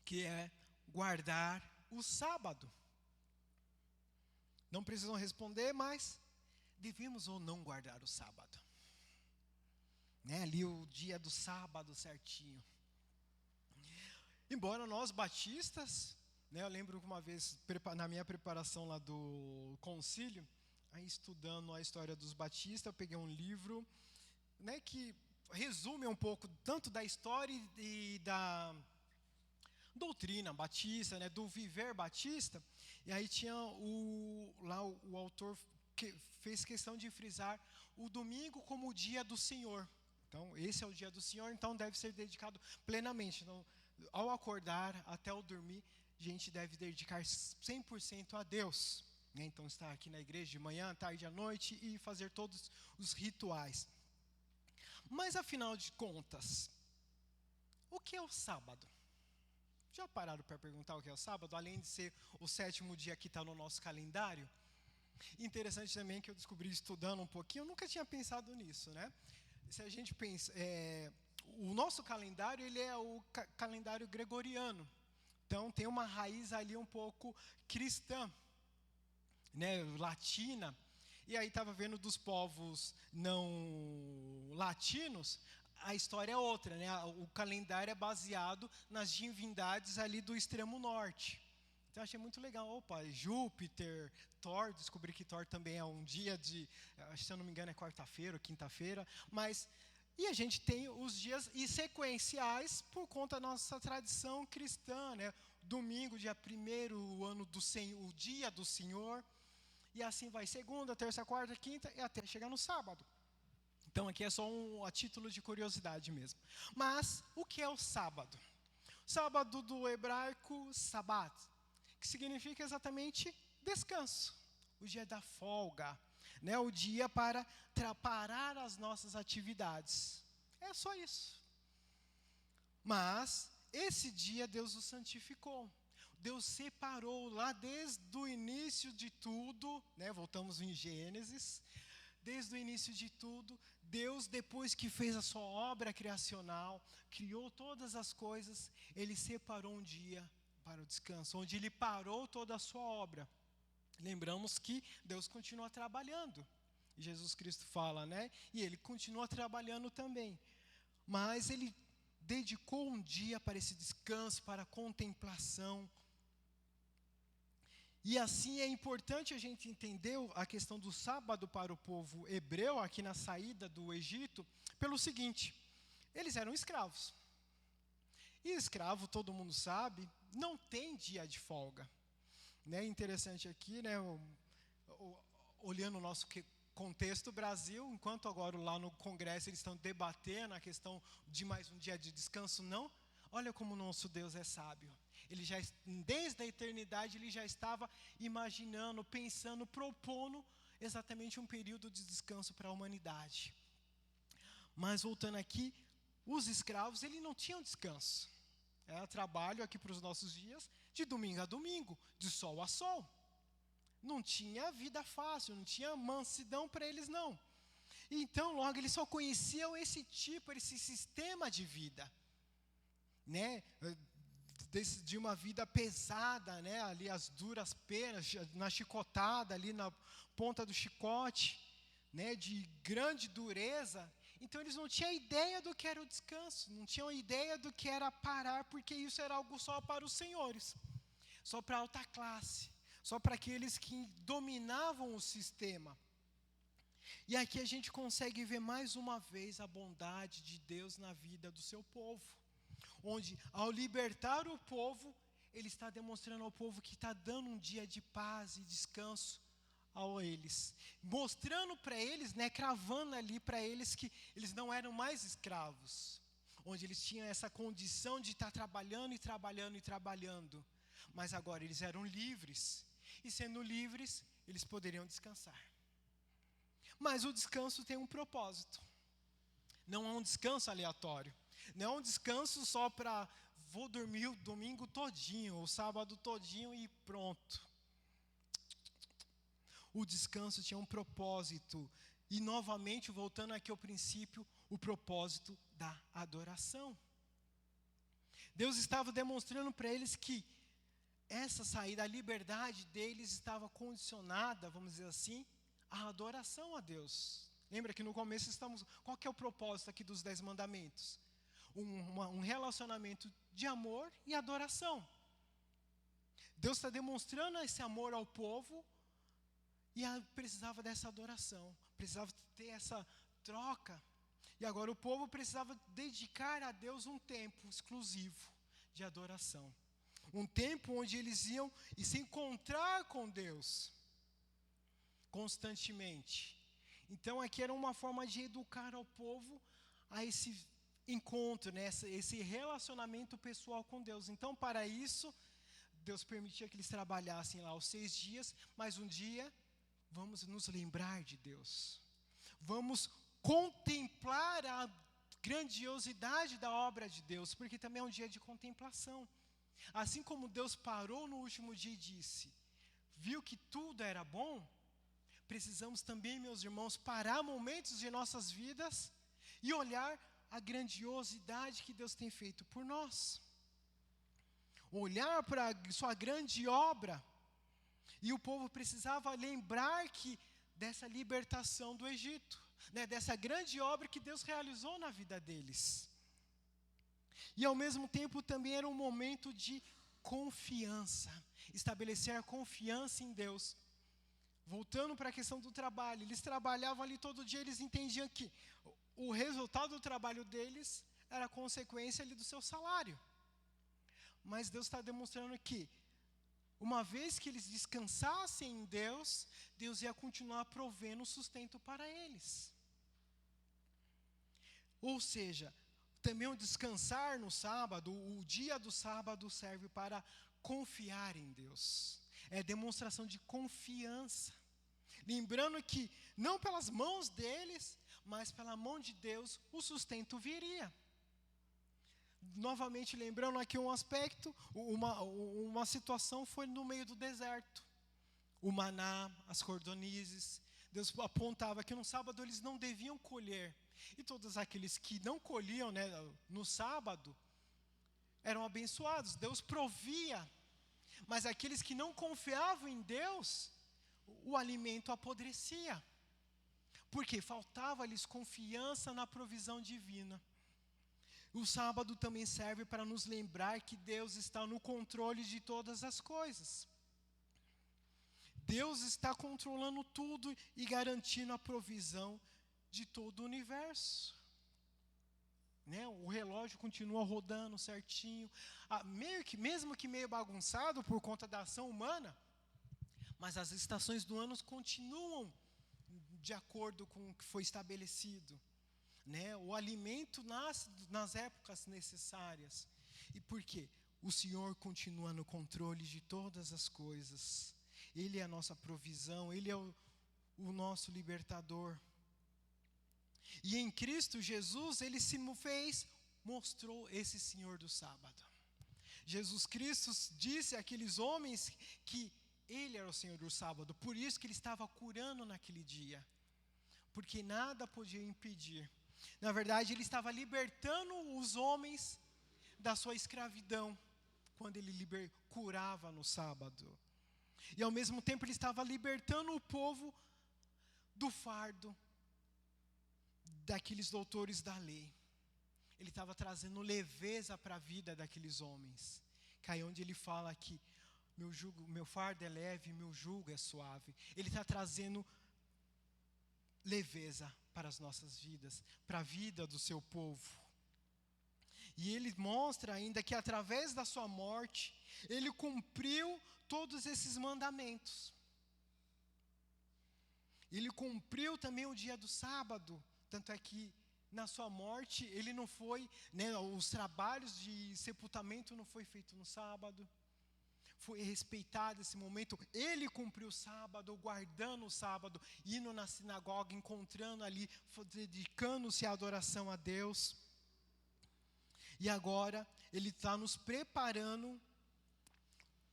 Que é guardar o sábado. Não precisam responder, mas devemos ou não guardar o sábado? Né? Ali o dia do sábado certinho. Embora nós batistas, né, eu lembro que uma vez, na minha preparação lá do concílio, aí estudando a história dos batistas, eu peguei um livro, né, que resume um pouco tanto da história e da doutrina batista, né, do viver batista. E aí tinha o autor que fez questão de frisar o domingo como o dia do Senhor. Então, esse é o dia do Senhor, então deve ser dedicado plenamente. Então, ao acordar até o dormir, a gente deve dedicar 100% a Deus. Né? Então, estar aqui na igreja de manhã, tarde à noite e fazer todos os rituais. Mas, afinal de contas, o que é o sábado? Já pararam para perguntar o que é o sábado? Além de ser o 7º dia que está no nosso calendário? Interessante também que eu descobri estudando um pouquinho, eu nunca tinha pensado nisso, né? Se a gente pensa, o nosso calendário, ele é o calendário gregoriano. Então, tem uma raiz ali um pouco cristã, né, latina. E aí estava vendo dos povos não latinos, a história é outra, né? O calendário é baseado nas divindades ali do extremo norte. Então, achei muito legal. Opa, Júpiter, Thor, descobri que Thor também é um dia de, se eu não me engano, é quarta-feira ou quinta-feira, mas... E a gente tem os dias sequenciais por conta da nossa tradição cristã, né? Domingo, dia 1º, o ano do Senhor, o dia do Senhor. E assim vai, segunda, terça, quarta, quinta e até chegar no sábado. Então aqui é só a título de curiosidade mesmo. Mas o que é o sábado? Sábado do hebraico, sabat, que significa exatamente descanso. O dia da folga. Né, o dia para parar as nossas atividades. É só isso. Mas, esse dia Deus o santificou. Deus separou lá desde o início de tudo, né, voltamos em Gênesis, desde o início de tudo, Deus, depois que fez a sua obra criacional, criou todas as coisas, Ele separou um dia para o descanso, onde Ele parou toda a sua obra. Lembramos que Deus continua trabalhando. Jesus Cristo fala, né? E Ele continua trabalhando também. Mas Ele dedicou um dia para esse descanso, para a contemplação. E assim é importante a gente entender a questão do sábado para o povo hebreu, aqui na saída do Egito, pelo seguinte: eles eram escravos. E escravo, todo mundo sabe, não tem dia de folga. Né, interessante aqui, né, olhando o nosso contexto Brasil, enquanto agora lá no Congresso eles estão debatendo a questão de mais um dia de descanso, não. Olha como o nosso Deus é sábio. Ele já, desde a eternidade, ele já estava imaginando, pensando, propondo exatamente um período de descanso para a humanidade. Mas voltando aqui, os escravos, eles não tinham descanso. Era trabalho aqui para os nossos dias, de domingo a domingo, de sol a sol. Não tinha vida fácil, não tinha mansidão para eles, não. Então, logo, eles só conheciam esse sistema de vida, né? De uma vida pesada, né? Ali as duras penas, na chicotada, ali na ponta do chicote, né? De grande dureza. Então eles não tinham ideia do que era o descanso, não tinham ideia do que era parar, porque isso era algo só para os senhores, só para a alta classe, só para aqueles que dominavam o sistema. E aqui a gente consegue ver mais uma vez a bondade de Deus na vida do seu povo, onde ao libertar o povo, ele está demonstrando ao povo que está dando um dia de paz e descanso a eles, mostrando para eles, né, cravando ali para eles que eles não eram mais escravos, onde eles tinham essa condição de estar trabalhando e trabalhando e trabalhando, mas agora eles eram livres, e sendo livres, eles poderiam descansar. Mas o descanso tem um propósito, não é um descanso aleatório, não é um descanso só para vou dormir o domingo todinho, o sábado todinho e pronto. O descanso tinha um propósito. E novamente, voltando aqui ao princípio, o propósito da adoração. Deus estava demonstrando para eles que essa saída, a liberdade deles estava condicionada, vamos dizer assim, à adoração a Deus. Lembra que no começo qual que é o propósito aqui dos 10 mandamentos? Um relacionamento de amor e adoração. Deus está demonstrando esse amor ao povo, e precisava dessa adoração, precisava ter essa troca. E agora o povo precisava dedicar a Deus um tempo exclusivo de adoração. Um tempo onde eles iam e se encontrar com Deus constantemente. Então aqui era uma forma de educar ao povo a esse encontro, né? Esse relacionamento pessoal com Deus. Então para isso, Deus permitia que eles trabalhassem lá os 6 dias, mas um dia vamos nos lembrar de Deus. Vamos contemplar a grandiosidade da obra de Deus, porque também é um dia de contemplação. Assim como Deus parou no último dia e disse, viu que tudo era bom, precisamos também, meus irmãos, parar momentos de nossas vidas e olhar a grandiosidade que Deus tem feito por nós. Olhar para a sua grande obra. E o povo precisava lembrar dessa libertação do Egito, né, dessa grande obra que Deus realizou na vida deles. E ao mesmo tempo também era um momento de confiança, estabelecer a confiança em Deus. Voltando para a questão do trabalho, eles trabalhavam ali todo dia, eles entendiam que o resultado do trabalho deles era consequência ali do seu salário. Mas Deus está demonstrando que uma vez que eles descansassem em Deus, Deus ia continuar provendo sustento para eles. Ou seja, também o descansar no sábado, o dia do sábado serve para confiar em Deus. É demonstração de confiança. Lembrando que não pelas mãos deles, mas pela mão de Deus, o sustento viria. Novamente lembrando aqui um aspecto, uma situação foi no meio do deserto. O maná, as cordonizes, Deus apontava que no sábado eles não deviam colher. E todos aqueles que não colhiam, né, no sábado, eram abençoados, Deus provia. Mas aqueles que não confiavam em Deus, o alimento apodrecia. Porque faltava-lhes confiança na provisão divina. O sábado também serve para nos lembrar que Deus está no controle de todas as coisas. Deus está controlando tudo e garantindo a provisão de todo o universo. Né? O relógio continua rodando certinho, mesmo que meio bagunçado por conta da ação humana, mas as estações do ano continuam de acordo com o que foi estabelecido, né? O alimento nasce nas épocas necessárias. E por quê? O Senhor continua no controle de todas as coisas. Ele é a nossa provisão, Ele é o nosso libertador. E em Cristo Jesus, Ele mostrou esse Senhor do sábado. Jesus Cristo disse àqueles homens que Ele era o Senhor do sábado, por isso que Ele estava curando naquele dia, porque nada podia impedir. Na verdade, Ele estava libertando os homens da sua escravidão, quando Ele curava no sábado. E ao mesmo tempo Ele estava libertando o povo do fardo daqueles doutores da lei. Ele estava trazendo leveza para a vida daqueles homens. Que aí onde Ele fala que meu fardo é leve, meu jugo é suave. Ele está trazendo leveza para as nossas vidas, para a vida do seu povo. E Ele mostra ainda que através da sua morte, Ele cumpriu todos esses mandamentos. Ele cumpriu também o dia do sábado, tanto é que na sua morte, Ele não foi, né, os trabalhos de sepultamento não foi feito no sábado. Foi respeitado esse momento. Ele cumpriu o sábado, guardando o sábado, indo na sinagoga, encontrando ali, dedicando-se à adoração a Deus. E agora, Ele está nos preparando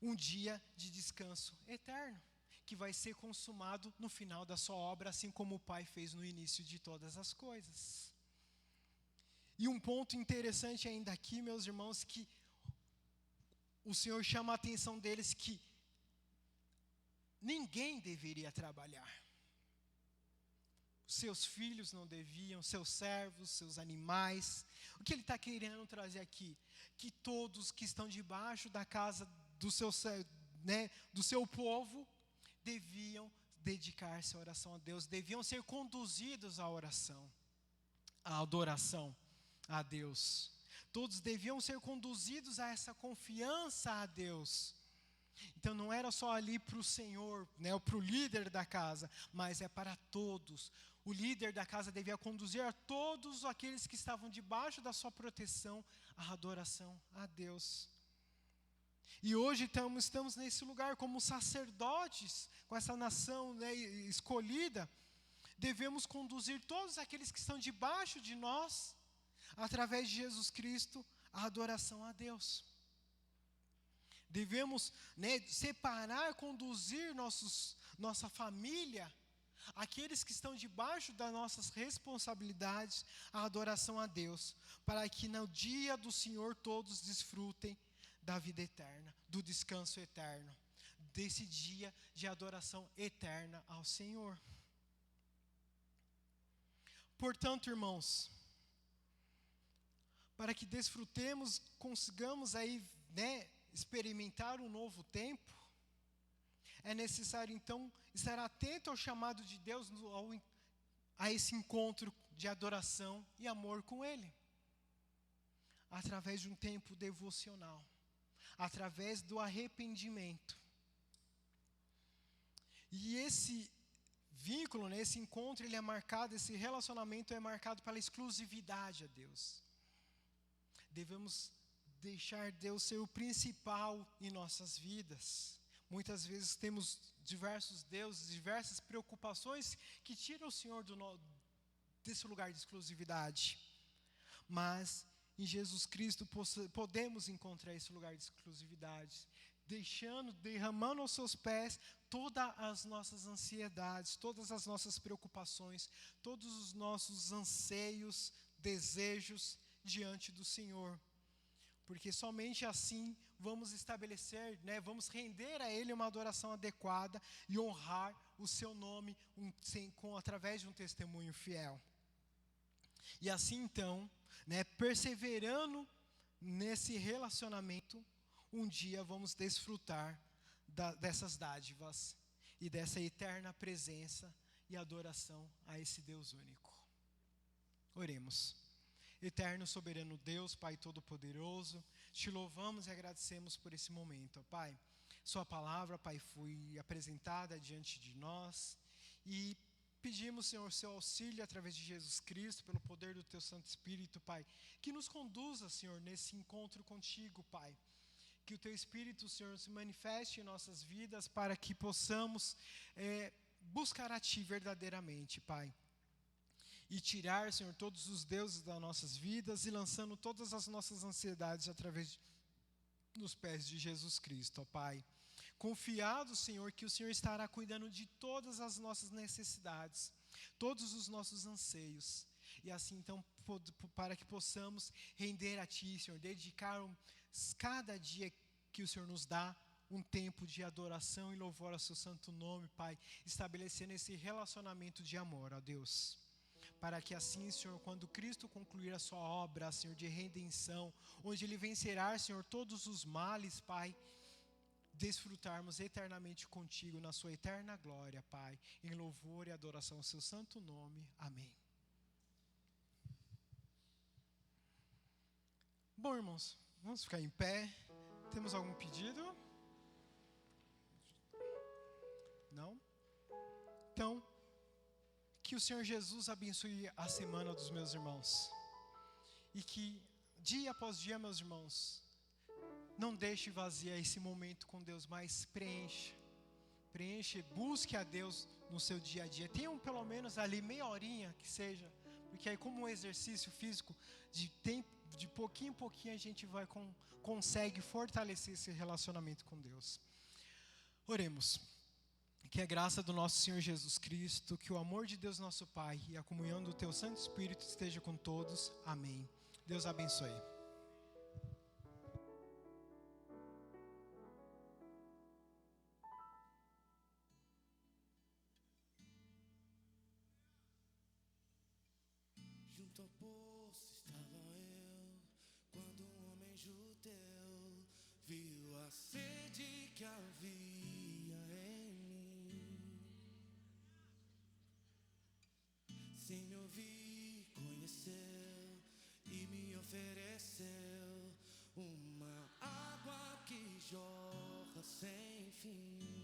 um dia de descanso eterno, que vai ser consumado no final da sua obra, assim como o Pai fez no início de todas as coisas. E um ponto interessante ainda aqui, meus irmãos, que o Senhor chama a atenção deles que ninguém deveria trabalhar. Seus filhos não deviam, seus servos, seus animais. O que Ele está querendo trazer aqui? Que todos que estão debaixo da casa do seu povo deviam dedicar-se à oração a Deus, deviam ser conduzidos à oração, à adoração a Deus. Todos deviam ser conduzidos a essa confiança a Deus. Então não era só ali para o Senhor, né, para o líder da casa, mas é para todos. O líder da casa devia conduzir a todos aqueles que estavam debaixo da sua proteção à adoração a Deus. E hoje estamos nesse lugar como sacerdotes, com essa nação, né, escolhida, devemos conduzir todos aqueles que estão debaixo de nós, através de Jesus Cristo, a adoração a Deus. Devemos, né, separar, conduzir nossa família, aqueles que estão debaixo das nossas responsabilidades, a adoração a Deus, para que no dia do Senhor todos desfrutem da vida eterna, do descanso eterno, desse dia de adoração eterna ao Senhor. Portanto, irmãos, para que desfrutemos, consigamos aí, né, experimentar um novo tempo, é necessário então estar atento ao chamado de Deus, a esse encontro de adoração e amor com Ele, através de um tempo devocional, através do arrependimento. E esse vínculo, né, esse encontro, ele é marcado, esse relacionamento é marcado pela exclusividade a Deus. Devemos deixar Deus ser o principal em nossas vidas. Muitas vezes temos diversos deuses, diversas preocupações que tiram o Senhor desse lugar de exclusividade. Mas em Jesus Cristo podemos encontrar esse lugar de exclusividade, derramando aos seus pés todas as nossas ansiedades, todas as nossas preocupações, todos os nossos anseios, desejos diante do Senhor. Porque somente assim vamos estabelecer, né, vamos render a Ele uma adoração adequada e honrar o seu nome através de um testemunho fiel. E assim então, né, perseverando nesse relacionamento, um dia vamos desfrutar dessas dádivas e dessa eterna presença e adoração a esse Deus único. Oremos. Eterno, soberano Deus, Pai Todo-Poderoso, te louvamos e agradecemos por esse momento, ó Pai. Sua palavra, Pai, foi apresentada diante de nós e pedimos, Senhor, seu auxílio através de Jesus Cristo, pelo poder do teu Santo Espírito, Pai, que nos conduza, Senhor, nesse encontro contigo, Pai. Que o teu Espírito, Senhor, se manifeste em nossas vidas para que possamos buscar a ti verdadeiramente, Pai. E tirar, Senhor, todos os deuses das nossas vidas e lançando todas as nossas ansiedades através dos pés de Jesus Cristo, ó Pai. Confiado, Senhor, que o Senhor estará cuidando de todas as nossas necessidades, todos os nossos anseios. E assim, então, para que possamos render a Ti, Senhor, dedicar cada dia que o Senhor nos dá um tempo de adoração e louvor ao Seu santo nome, Pai, estabelecendo esse relacionamento de amor, ó Deus. Para que assim, Senhor, quando Cristo concluir a sua obra, Senhor, de redenção, onde Ele vencerá, Senhor, todos os males, Pai, desfrutarmos eternamente contigo na sua eterna glória, Pai, em louvor e adoração ao seu santo nome. Amém. Bom, irmãos, vamos ficar em pé. Temos algum pedido? Não? Então, que o Senhor Jesus abençoe a semana dos meus irmãos. E que, dia após dia, meus irmãos, não deixe vazia esse momento com Deus, mas preencha, busque a Deus no seu dia a dia. Tenham pelo menos ali meia horinha que seja, porque aí como um exercício físico, de pouquinho em pouquinho a gente consegue fortalecer esse relacionamento com Deus. Oremos. Que a graça do nosso Senhor Jesus Cristo, que o amor de Deus nosso Pai e a comunhão do teu Santo Espírito esteja com todos. Amém. Deus abençoe. Junto ao poço estava eu, quando um homem judeu viu a sede que havia em mim. Sem me ouvir, conheceu e me ofereceu uma água que jorra sem fim.